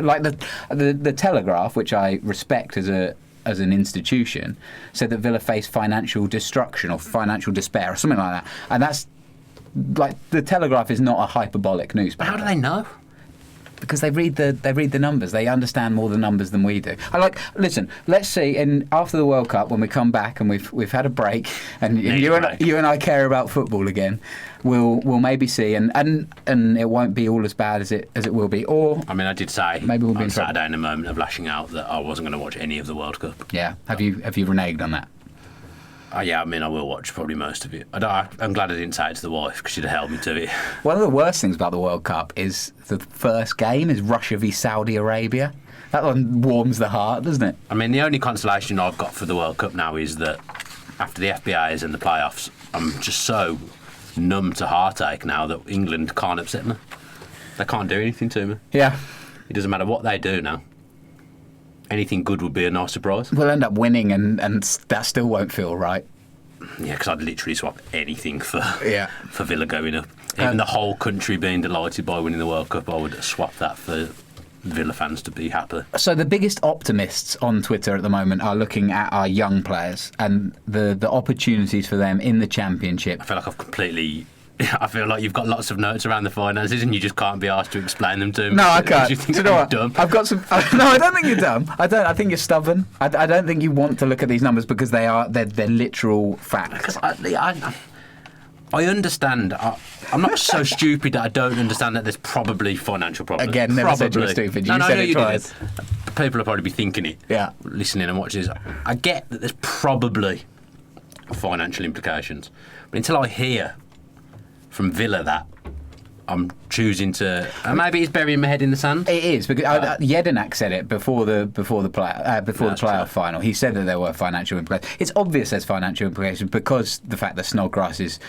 C: like the Telegraph, which I respect as an institution, said that Villa face financial destruction or financial despair or something like that, and that's like the Telegraph is not a hyperbolic newspaper.
A: How do they know?
C: Because they read the numbers. They understand more the numbers than we do. Listen, let's see. And after the World Cup, when we come back and we've had a break, and you and I care about football again, we'll maybe see, and it won't be all as bad as it will be. Or
A: I mean, I did say
C: maybe we'll be
A: on
C: in
A: Saturday in a moment of lashing out that I wasn't going to watch any of the World Cup.
C: Yeah. Have you reneged on that?
A: Yeah, I mean, I will watch probably most of it. I'm glad I didn't say it to the wife because she'd have held me to it.
C: One of the worst things about the World Cup is the first game is Russia v Saudi Arabia. That one warms the heart, doesn't it?
A: I mean, the only consolation I've got for the World Cup now is that after the FBAs and the playoffs, I'm just so numb to heartache now that England can't upset me. They can't do anything to me.
C: Yeah.
A: It doesn't matter what they do now. Anything good would be a nice surprise.
C: We'll end up winning, and that still won't feel right.
A: Yeah, because I'd literally swap anything for
C: for
A: Villa going up. Even the whole country being delighted by winning the World Cup, I would swap that for Villa fans to be happy. So
C: the biggest optimists on Twitter at the moment are looking at our young players and the opportunities for them in the Championship.
A: I feel like you've got lots of notes around the finances and you just can't be asked to explain them to me.
C: No, I can't.
A: Do you think
C: you know
A: I'm
C: what?
A: dumb?
C: I've got some. No, I don't think you're dumb. I think you're stubborn. I don't think you want to look at these numbers because they're literal facts.
A: Because I understand. I'm not so stupid that I don't understand that there's probably financial problems.
C: Again, never said you were stupid. You said it twice.
A: People will probably be thinking it.
C: Yeah.
A: Listening and watching this. I get that there's probably financial implications, but until I hear from Villa that, I'm choosing to. Maybe it's burying my head in the sand.
C: It is because Jedinak said it before the playoff final. He said that there were financial implications. It's obvious there's financial implications because the fact that Snodgrass is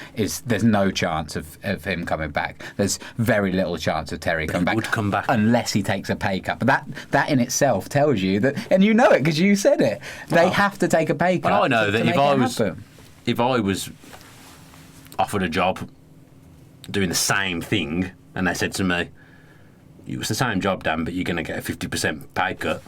C: there's no chance of him coming back. There's very little chance of Terry coming back.
A: Would come back
C: unless he takes a pay cut. But that in itself tells you that, and you know it because you said it. They have to take a pay cut.
A: Well, I know that if I was offered a job doing the same thing and they said to me, it was the same job, Dan, but you're going to get a 50% pay cut,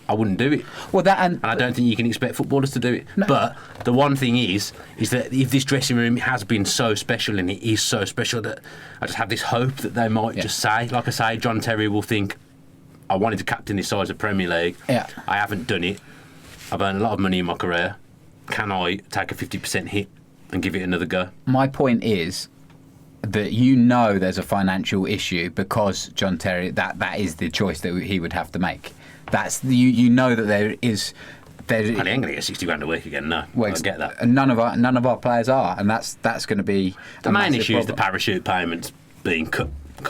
A: I wouldn't do it.
C: Well, and
A: I don't think you can expect footballers to do it.
C: No.
A: But the one thing is that if this dressing room has been so special and it is so special, that I just have this hope that they might just say, like I say, John Terry will think, I wanted to captain this side of the Premier League.
C: Yeah.
A: I haven't done it. I've earned a lot of money in my career. Can I take a 50% hit and give it another go?
C: My point is that you know there's a financial issue because John Terry, that is the choice that he would have to make. That's you know that there is.
A: I ain't going to get 60 grand a week again. No, I get that.
C: And none of our players are, and that's going to be
A: the main issue. Is the parachute payments being cut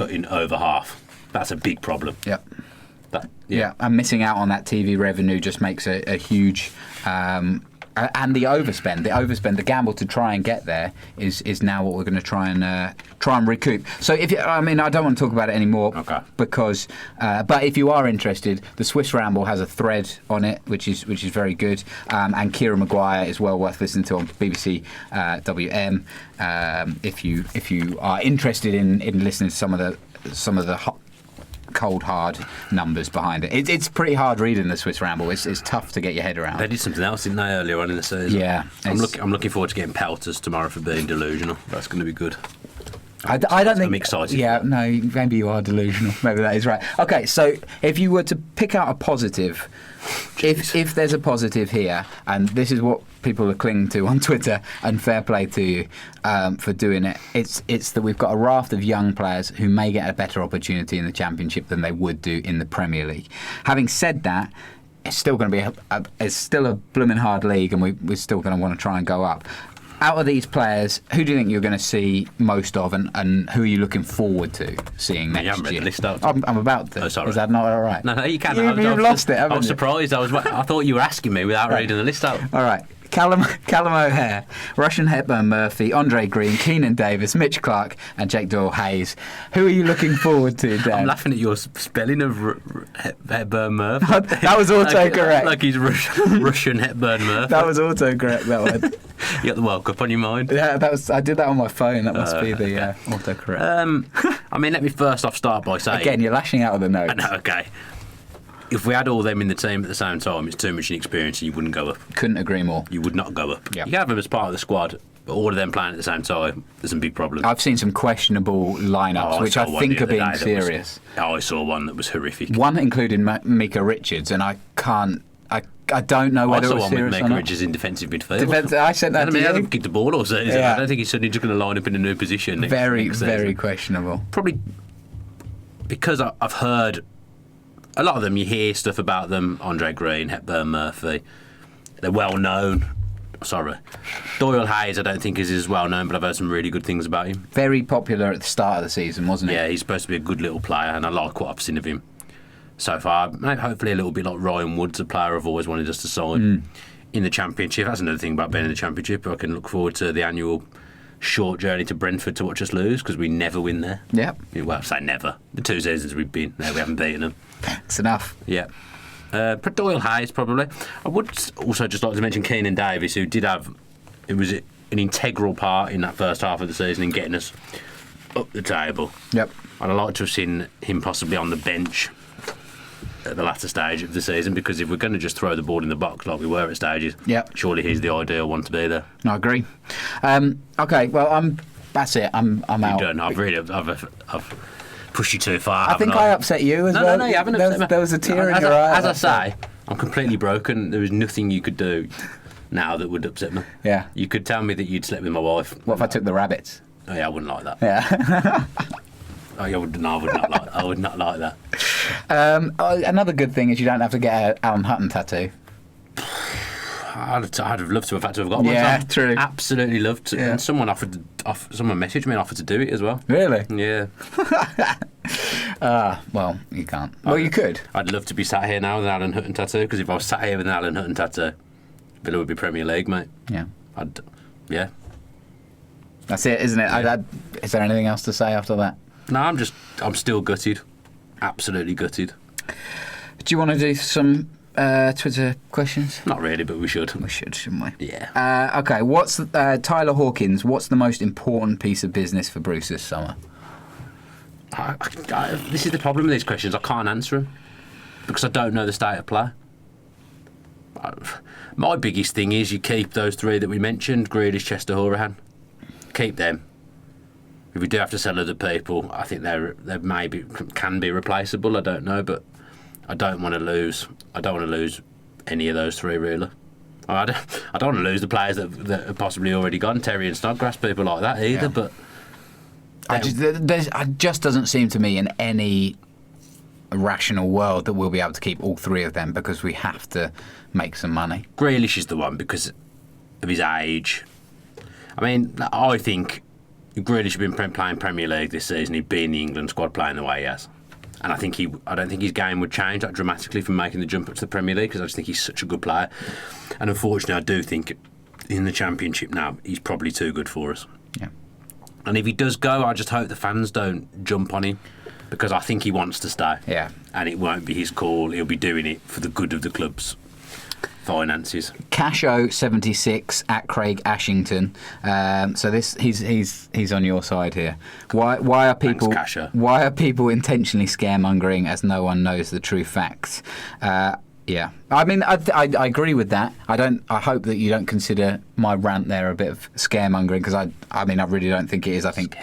A: in over half. That's a big problem.
C: Yep. Yeah, and missing out on that TV revenue just makes a huge. And the overspend, the gamble to try and get there is now what we're going to try and recoup. So I don't want to talk about it anymore, because but if you are interested, the Swiss Ramble has a thread on it, which is very good, and Kieran Maguire is well worth listening to on BBC WM. If you are interested in listening to some of the cold hard numbers behind it. It's pretty hard reading the Swiss Ramble. It's tough to get your head around.
A: They did something else, didn't they, earlier on in the season?
C: Yeah.
A: I'm looking forward to getting pelters tomorrow for being delusional. That's going to be good.
C: I don't think...
A: I'm excited.
C: Yeah, no, maybe you are delusional. Maybe that is right. Okay, so if you were to pick out a positive, if there's a positive here, and this is what people are clinging to on Twitter, and fair play to you for doing it, it's that we've got a raft of young players who may get a better opportunity in the Championship than they would do in the Premier League. Having said that, it's still going to be it's still a blooming hard league, and we're still going to want to try and go up. Out of these players, who do you think you're going to see most of, and who are you looking forward to seeing next year?
A: You haven't read the list out.
C: I'm about to.
A: Oh, sorry.
C: Is that not all right?
A: No, you can't.
C: You've lost it, haven't you?
A: I was surprised. I thought you were asking me without reading the list out.
C: All right. Callum O'Hare, Russian Hepburn Murphy, Andre Green, Keenan Davis, Mitch Clark, and Jake Doyle-Hayes. Who are you looking forward to, Dan?
A: I'm laughing at your spelling of Hepburn Murphy.
C: That was autocorrect.
A: Like he's Russian Hepburn Murphy.
C: That was autocorrect, that one.
A: You got the World Cup on your mind?
C: Yeah, I did that on my phone. That must be the autocorrect.
A: I mean, let me first off start by saying...
C: Again, you're lashing out of the notes.
A: I know, okay. If we had all them in the team at the same time, it's too much inexperience and you wouldn't go up.
C: Couldn't agree more.
A: You would not go up.
C: Yep.
A: You have them as part of the squad, but all of them playing at the same time, there's some big problems.
C: I've seen some questionable lineups, which I think are being serious.
A: I saw one that was horrific.
C: One included Mika Richards, and I don't know whether it was serious or not. I saw one with Mika
A: Richards in defensive midfield.
C: I said that to you.
A: He hasn't kicked the ball or something. I don't think he's suddenly just going to line up in a new position.
C: Very questionable.
A: Probably because I've heard... A lot of them, you hear stuff about them. Andre Green, Hepburn Murphy. They're well known. Sorry. Doyle-Hayes, I don't think is as well known, but I've heard some really good things about him.
C: Very popular at the start of the season, wasn't he?
A: Yeah, he's supposed to be a good little player, and I like what I've seen of him so far. Hopefully a little bit like Ryan Woods, a player I've always wanted us to sign in the Championship. That's another thing about being in the Championship. I can look forward to the annual short journey to Brentford to watch us lose, because we never win there.
C: Yep.
A: Well, I say never. The 2 seasons we've been there, we haven't beaten them.
C: It's enough.
A: Yeah. But Doyle-Hayes, probably. I would also just like to mention Keenan Davis, who did have... It was an integral part in that first half of the season in getting us up the table.
C: Yep.
A: I'd like to have seen him possibly on the bench at the latter stage of the season, because if we're going to just throw the ball in the box like we were at stages, surely he's the ideal one to be there.
C: I agree. Okay, well, that's it. I'm out.
A: You're done. I've pushed you too far.
C: I think I upset you as well.
A: No, you haven't upset me.
C: There was a tear in your eye.
A: As I say, I'm completely broken. There was nothing you could do now that would upset me.
C: Yeah.
A: You could tell me that you'd slept with my wife.
C: What if I took the rabbits?
A: Oh, yeah, I wouldn't like that.
C: Yeah.
A: I would not like that.
C: Another good thing is you don't have to get an Alan Hutton tattoo.
A: I'd have loved to have got one.
C: Yeah, true.
A: Absolutely loved to.
C: Yeah.
A: And someone messaged me and offered to do it as well.
C: Really?
A: Yeah.
C: Well, you can't. Well, you could.
A: I'd love to be sat here now with an Alan Hutton tattoo, because if I was sat here with an Alan Hutton tattoo, Villa would be Premier League, mate.
C: Yeah.
A: Yeah.
C: That's it, isn't it? Yeah. Is there anything else to say after that?
A: No, I'm still gutted. Absolutely gutted.
C: Do you want to do some Twitter questions?
A: Not really, but we should.
C: We should, shouldn't we?
A: Yeah.
C: Okay, what's Tyler Hawkins, what's the most important piece of business for Bruce this summer?
A: This is the problem with these questions. I can't answer them because I don't know the state of play. My biggest thing is you keep those 3 that we mentioned, Grealish, Chester, Hourihane. Keep them. If we do have to sell other people, I think they maybe can be replaceable. I don't know, but I don't want to lose. I don't want to lose any of those 3 really. I don't want to lose the players that are possibly already gone, Terry and Snodgrass, people like that either. Yeah. But
C: it just doesn't seem to me in any rational world that we'll be able to keep all 3 of them, because we have to make some money.
A: Grealish is the one because of his age. I mean, I think Grealish has been playing Premier League this season. He'd be in the England squad playing the way he has. And I don't think his game would change that dramatically from making the jump up to the Premier League, because I just think he's such a good player. And unfortunately, I do think in the Championship now, he's probably too good for us.
C: Yeah.
A: And if he does go, I just hope the fans don't jump on him, because I think he wants to stay.
C: Yeah.
A: And it won't be his call. He'll be doing it for the good of the club's finances.
C: Casho76 at Craig Ashington. So he's on your side here. Why are people?
A: Thanks, Casho.
C: Why are people intentionally scaremongering as no one knows the true facts? Yeah, I mean, I agree with that. I hope that you don't consider my rant there a bit of scaremongering, because I mean, I really don't think it is. I think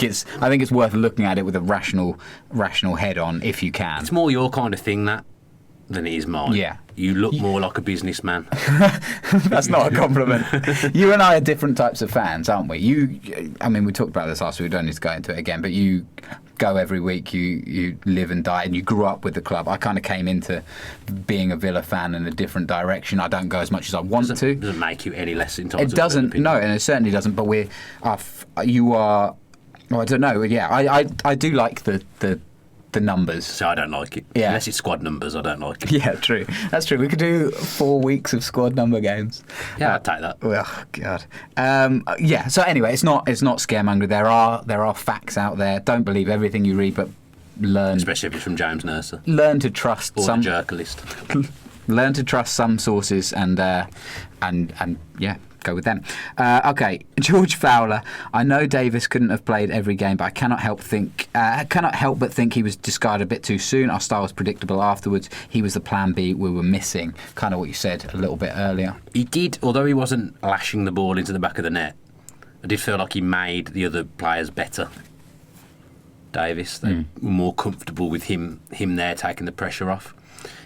C: it's worth looking at it with a rational head on, if you can.
A: It's more your kind of thing than it is mine.
C: Yeah.
A: You look more like a businessman.
C: That's not a compliment. You and I are different types of fans, aren't we? I mean, we talked about this last week. We don't need to go into it again. But you go every week. You live and die, and you grew up with the club. I kind of came into being a Villa fan in a different direction. I don't go as much as I want to.
A: It doesn't make you any less entitled.
C: It doesn't. No, and it certainly doesn't. But you are. Well, I don't know. Yeah, I do like the numbers.
A: So I don't like it.
C: Yeah.
A: Unless it's squad numbers, I don't like it.
C: Yeah, true. That's true. We could do 4 weeks of squad number games.
A: Yeah, I'd take that.
C: Oh God. Yeah. So anyway, it's not scaremonger. There are facts out there. Don't believe everything you read, but learn.
A: Especially if it's from James Mercer.
C: Learn to trust
A: or
C: some
A: the Jerkalist.
C: Learn to trust some sources and yeah. Go with them. Okay, George Fowler. I know Davis couldn't have played every game, but I cannot help but think he was discarded a bit too soon. Our style was predictable afterwards. He was the plan B we were missing. Kind of what you said a little bit earlier.
A: He did, although he wasn't lashing the ball into the back of the net. I did feel like he made the other players better. Davis, they were more comfortable with him there taking the pressure off.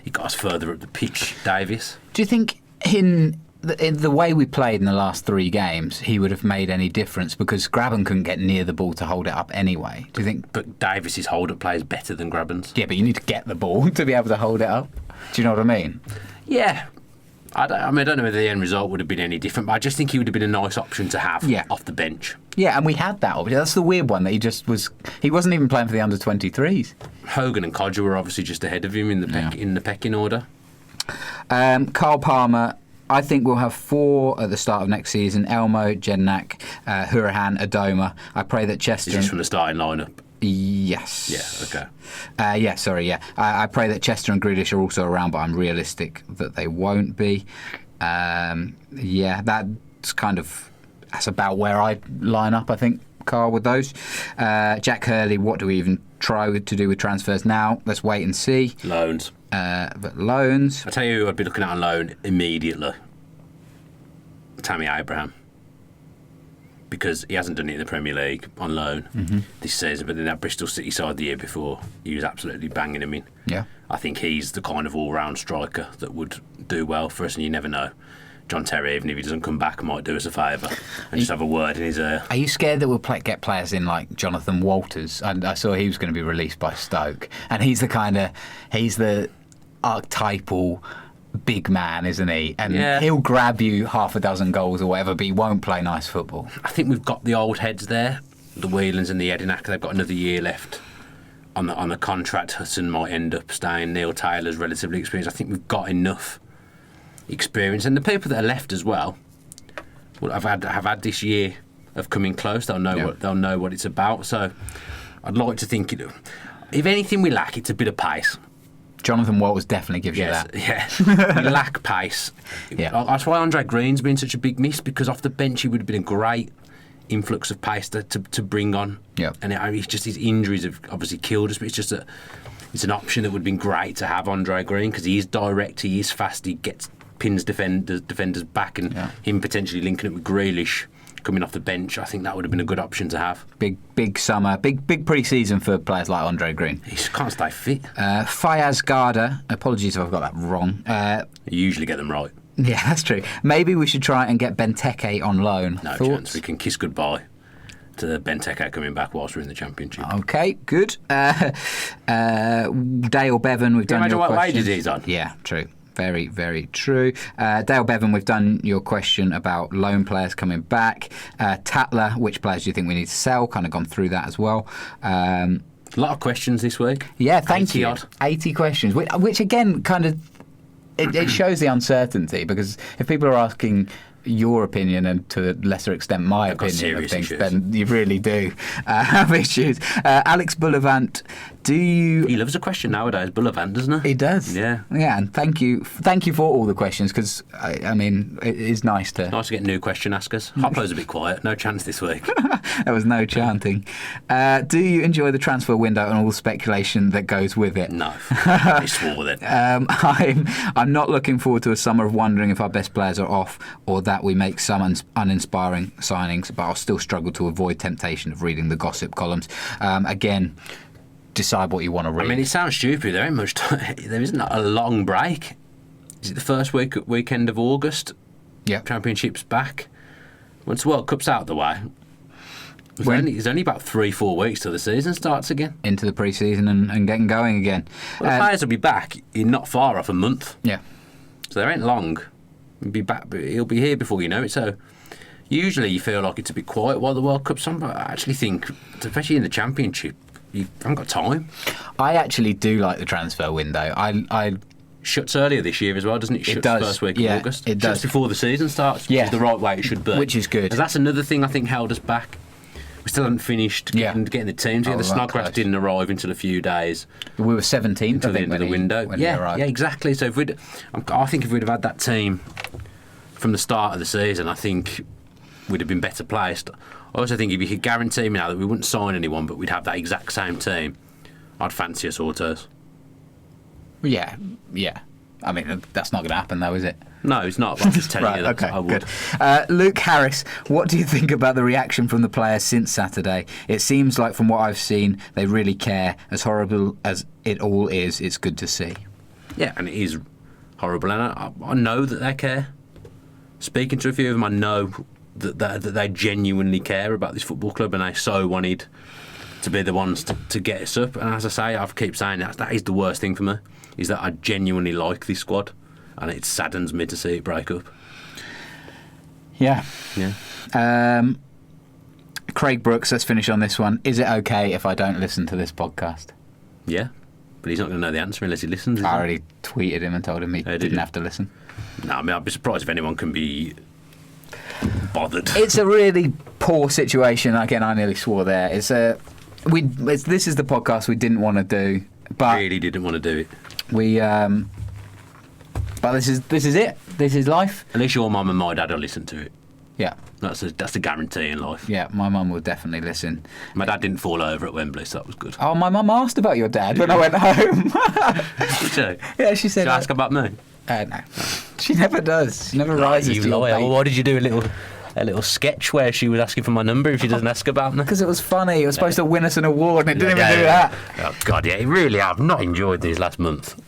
A: He got us further up the pitch, Davis.
C: Do you think in the way we played in the last 3 games, he would have made any difference? Because Graben couldn't get near the ball to hold it up anyway. Do you think?
A: But Davis's hold-up play is better than Graben's.
C: Yeah, but you need to get the ball to be able to hold it up. Do you know what I mean?
A: Yeah. I don't know whether the end result would have been any different, but I just think he would have been a nice option to have off the bench.
C: Yeah, and we had that option. That's the weird one, that he wasn't even playing for the under-23s.
A: Hogan and Codger were obviously just ahead of him in the pecking order.
C: Carl Palmer. I think we'll have 4 at the start of next season. Elmo, Jednak, Hurahan, Adoma. I pray that Chester...
A: Is this from the starting lineup?
C: Yes.
A: Yeah, okay.
C: I pray that Chester and Grealish are also around, but I'm realistic that they won't be. That's about where I line up, I think, Carl, with those. Jack Hurley, what do we even try to do with transfers now? Let's wait and see.
A: Loans.
C: But loans...
A: I'll tell you who I'd be looking at on loan immediately. Tammy Abraham. Because he hasn't done it in the Premier League on loan this season, but in that Bristol City side the year before, he was absolutely banging him in.
C: Yeah.
A: I think he's the kind of all-round striker that would do well for us, and you never know. John Terry, even if he doesn't come back, might do us a favour and just have a word in his ear. Are
C: you scared that we'll get players in like Jonathan Walters? And I saw he was going to be released by Stoke, and he's the archetypal big man, isn't he? And he'll grab you half a dozen goals or whatever, but he won't play nice football.
A: I think we've got the old heads there, the Whelans and the Edinack. They've got another year left on the contract. Hudson might end up staying. Neil Taylor's relatively experienced. I think we've got enough experience, and the people that are left as well have had this year of coming close. They'll know what it's about. So I'd like to think if anything we lack, it's a bit of pace.
C: Jonathan Walters definitely gives you that.
A: Yeah, we lack pace.
C: Yeah.
A: That's why Andre Green's been such a big miss, because off the bench he would have been a great influx of pace to bring on.
C: Yeah.
A: And it's just his injuries have obviously killed us, but it's just it's an option that would have been great to have Andre Green, because he is direct, he is fast, he pins defenders back, and him potentially linking up with Grealish coming off the bench. I think that would have been a good option to have.
C: Big summer, big pre-season for players like Andre Green.
A: He just can't stay fit.
C: Fayaz Garda, apologies if I've got that wrong.
A: You usually get them right.
C: Yeah, that's true. Maybe we should try and get Benteke on loan.
A: No chance. We can kiss goodbye to Benteke coming back whilst we're in the Championship.
C: Okay, good. Dale Bevan, we've done your question.
A: What wages he's on?
C: Yeah, true. Very, very true. Dale Bevan, we've done your question about loan players coming back. Tatler, which players do you think we need to sell? Kind of gone through that as well.
A: A lot of questions this week.
C: Yeah, thank you.
A: Odd.
C: 80 questions, which again kind of it shows the uncertainty, because if people are asking your opinion and to a lesser extent my
A: I've got
C: opinion of
A: serious
C: things,
A: issues.
C: then you really do have issues. Alex Bullivant, do you...
A: He loves a question nowadays, Bullivant, doesn't he?
C: He does.
A: Yeah.
C: Yeah, and thank you for all the questions, because, I mean, it is nice to...
A: Nice to get new question askers. Hoplo's a bit quiet. No chance this week.
C: There was no chanting. Do you enjoy the transfer window and all the speculation that goes with it?
A: No. He swore then.
C: I'm not looking forward to a summer of wondering if our best players are off or that we make some uninspiring signings, but I'll still struggle to avoid temptation of reading the gossip columns. Again, decide what you want to read.
A: I mean, it sounds stupid. There ain't much time. There isn't a long break. Is it the first weekend of August?
C: Yep.
A: Championship's back. Once the World Cup's out of the way, there's only about 3-4 weeks till the season starts again.
C: Into the pre-season and getting going again.
A: Well, the players will be back in not far off a month.
C: Yeah.
A: So there ain't long. He'll be back, but he'll be here before you know it. So usually you feel like it's a bit quiet while the World Cup's on, but I actually think, especially in the Championship, you haven't got time.
C: I actually do like the transfer window. I
A: Shuts earlier this year as well, doesn't it? Shuts
C: does.
A: First week
C: Yeah,
A: of August.
C: it does.
A: Shuts before the season starts, which
C: Yeah.
A: is the right way it should be.
C: Which is good.
A: 'Cause that's another thing I think held us back. We still hadn't finished getting the team together.
C: Oh, right,
A: Snodgrass
C: close.
A: didn't arrive until a few days
C: we were 17th
A: until
C: I
A: the
C: think,
A: end of the
C: when
A: window.
C: he arrived.
A: Yeah, exactly. So I think if we'd have had that team from the start of the season, I think we'd have been better placed. I also think if you could guarantee me now that we wouldn't sign anyone, but we'd have that exact same team, I'd fancy us autos.
C: Yeah. I mean, that's not going to happen, though, is it?
A: No, it's not. But I'm just telling you that
C: okay,
A: I would.
C: good. Luke Harris, what do you think about the reaction from the players since Saturday? It seems like, from what I've seen, they really care. As horrible as it all is, it's good to see.
A: Yeah, and it is horrible, and I know that they care. Speaking to a few of them, I know that they genuinely care about this football club, and they so wanted to be the ones to get us up. And as I say, I keep saying that is the worst thing for me, is that I genuinely like this squad, and it saddens me to see it break up.
C: Yeah.
A: Yeah.
C: Craig Brooks, let's finish on this one. Is it okay if I don't listen to this podcast?
A: Yeah. But he's not going to know the answer unless he listens. Is
C: I
A: he?
C: already tweeted him and told him he
A: did
C: didn't
A: you?
C: have to listen.
A: No, I mean, I'd be surprised if anyone can be bothered.
C: It's a really poor situation. Again, I nearly swore there. This is the podcast we didn't want to do, but
A: Really didn't want to do it.
C: we. But this is it. This is life.
A: At least your mum and my dad will listen to it.
C: Yeah,
A: That's a guarantee in life.
C: yeah. My mum will definitely listen.
A: My dad didn't fall over at Wembley, so that was good.
C: Oh, my mum asked about your dad when I went home.
A: So,
C: Yeah, she said.
A: did you ask about me?
C: No, she never does. She never rises
A: You
C: to your
A: liar.
C: bait.
A: Well, why did you do a little sketch where she was asking for my number if she doesn't ask about me?
C: Because it was funny. It was supposed to win us an award, and it didn't even do
A: Yeah.
C: that.
A: Oh God, yeah, really have not enjoyed these last month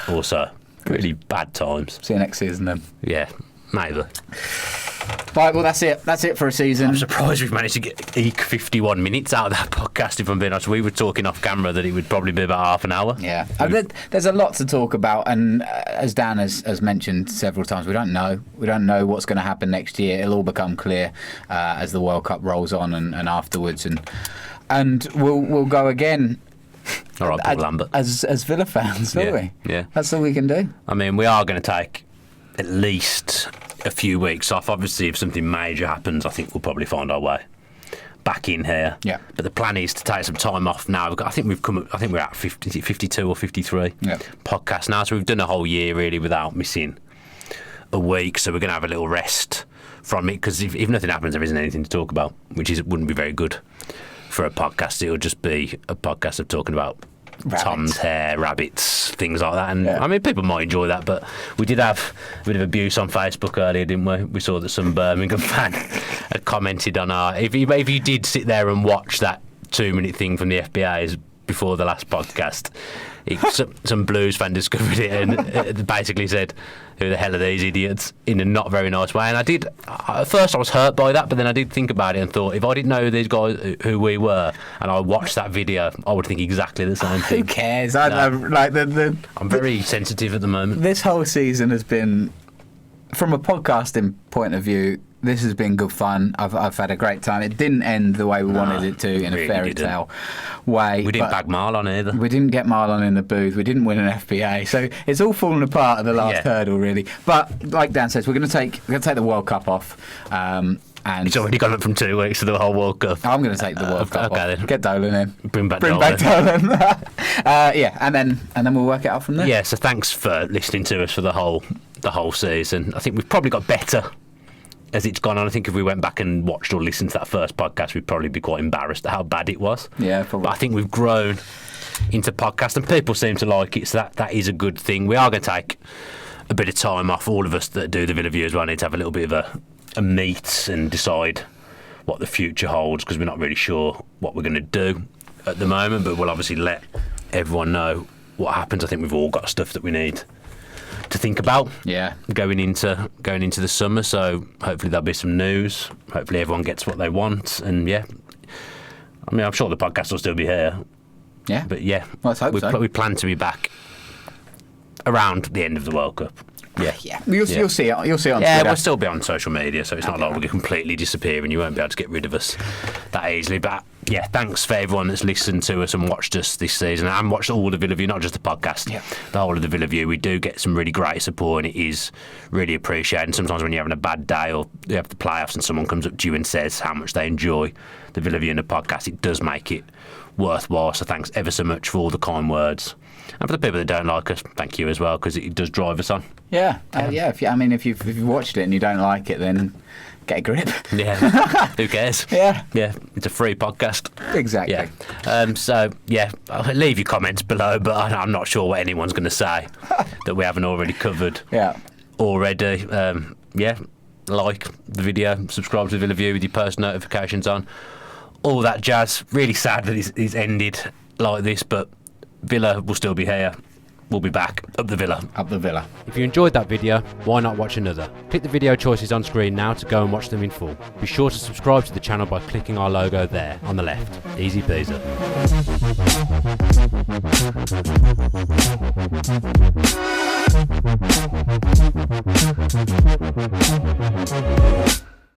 A: or so. Really bad times.
C: See you next season then.
A: Yeah, maybe.
C: Right, well, that's it. That's it for a season.
A: I'm surprised we've managed to eke 51 minutes out of that podcast, if I'm being honest. We were talking off camera that it would probably be about half an hour.
C: Yeah, there's a lot to talk about, and as Dan has mentioned several times, we don't know. We don't know what's going to happen next year. It'll all become clear as the World Cup rolls on and afterwards, and we'll go again.
A: All right, Paul Lambert.
C: As Villa fans, will we?
A: Yeah.
C: That's all we can do.
A: I mean, we are going to take at least a few weeks off. Obviously, if something major happens, I think we'll probably find our way back in here.
C: Yeah.
A: But the plan is to take some time off now. I think we're at 52 or 53 podcasts now. So we've done a whole year really without missing a week. So we're going to have a little rest from it, because if nothing happens, there isn't anything to talk about, which wouldn't be very good for a podcast. It'll just be a podcast of talking about
C: Rabbits.
A: Tom's hair, rabbits, things like that. And
C: Yeah.
A: I mean, people might enjoy that, but we did have a bit of abuse on Facebook earlier, didn't we? We saw that some Birmingham fan had commented on our... If you did sit there and watch that 2-minute thing from the FBA's before the last podcast, some Blues fan discovered it and it basically said, who the hell are these idiots, in a not very nice way. And at first I was hurt by that, but then I did think about it and thought, if I didn't know these guys who we were and I watched that video, I would think exactly the same
C: Who
A: thing.
C: cares? I'm
A: very sensitive at the moment.
C: This whole season has been, from a podcasting point of view, This has been good fun. I've had a great time. It didn't end the way we wanted it to, in
A: really
C: a fairy
A: didn't.
C: tale way.
A: We didn't bag Marlon either.
C: We didn't get Marlon in the booth. We didn't win an FPA. So it's all fallen apart at the last hurdle, really. But like Dan says, we're going to take the World Cup off. And
A: It's already gone up from 2 weeks to the whole World Cup.
C: I'm going to take the World Cup off.
A: Then.
C: Get Dolan in.
A: Bring back
C: Dolan. And then we'll work it out from there.
A: Yeah, so thanks for listening to us for the whole season. I think we've probably got better as it's gone on. I think if we went back and watched or listened to that first podcast, we'd probably be quite embarrassed at how bad it was.
C: Yeah, probably.
A: But I think we've grown into podcast and people seem to like it, so that is a good thing. We are going to take a bit of time off. All of us that do the Villa View as well need to have a little bit of a meet and decide what the future holds, because we're not really sure what we're going to do at the moment, but we'll obviously let everyone know what happens. I think we've all got stuff that we need to think about going into the summer, so hopefully there'll be some news. Hopefully everyone gets what they want, and I mean, I'm sure the podcast will still be here.
C: Yeah.
A: But
C: let's hope so.
A: We plan to be back around the end of the World Cup.
C: Yeah. You'll see it. You'll see it on Twitter.
A: Yeah, we'll still be on social media, so it's not like we're going to completely disappear and you won't be able to get rid of us that easily. But thanks for everyone that's listened to us and watched us this season and watched all the Villa View, not just the podcast, the whole of the Villa View. We do get some really great support and it is really appreciated. And sometimes when you're having a bad day or you have the playoffs and someone comes up to you and says how much they enjoy the Villa View and the podcast, it does make it worthwhile. So thanks ever so much for all the kind words. And for the people that don't like us, thank you as well, because it does drive us on.
C: If you've watched it and you don't like it, then get a grip.
A: Yeah, who cares?
C: Yeah,
A: it's a free podcast.
C: Exactly.
A: I'll leave your comments below, but I'm not sure what anyone's going to say that we haven't already covered. Already. Like the video, subscribe to the Villa View with your post notifications on, all that jazz. Really sad that it's ended like this, but Villa will still be here. We'll be back. Up the Villa.
C: Up the Villa.
D: If you enjoyed that video, why not watch another? Click the video choices on screen now to go and watch them in full. Be sure to subscribe to the channel by clicking our logo there on the left. Easy peasy.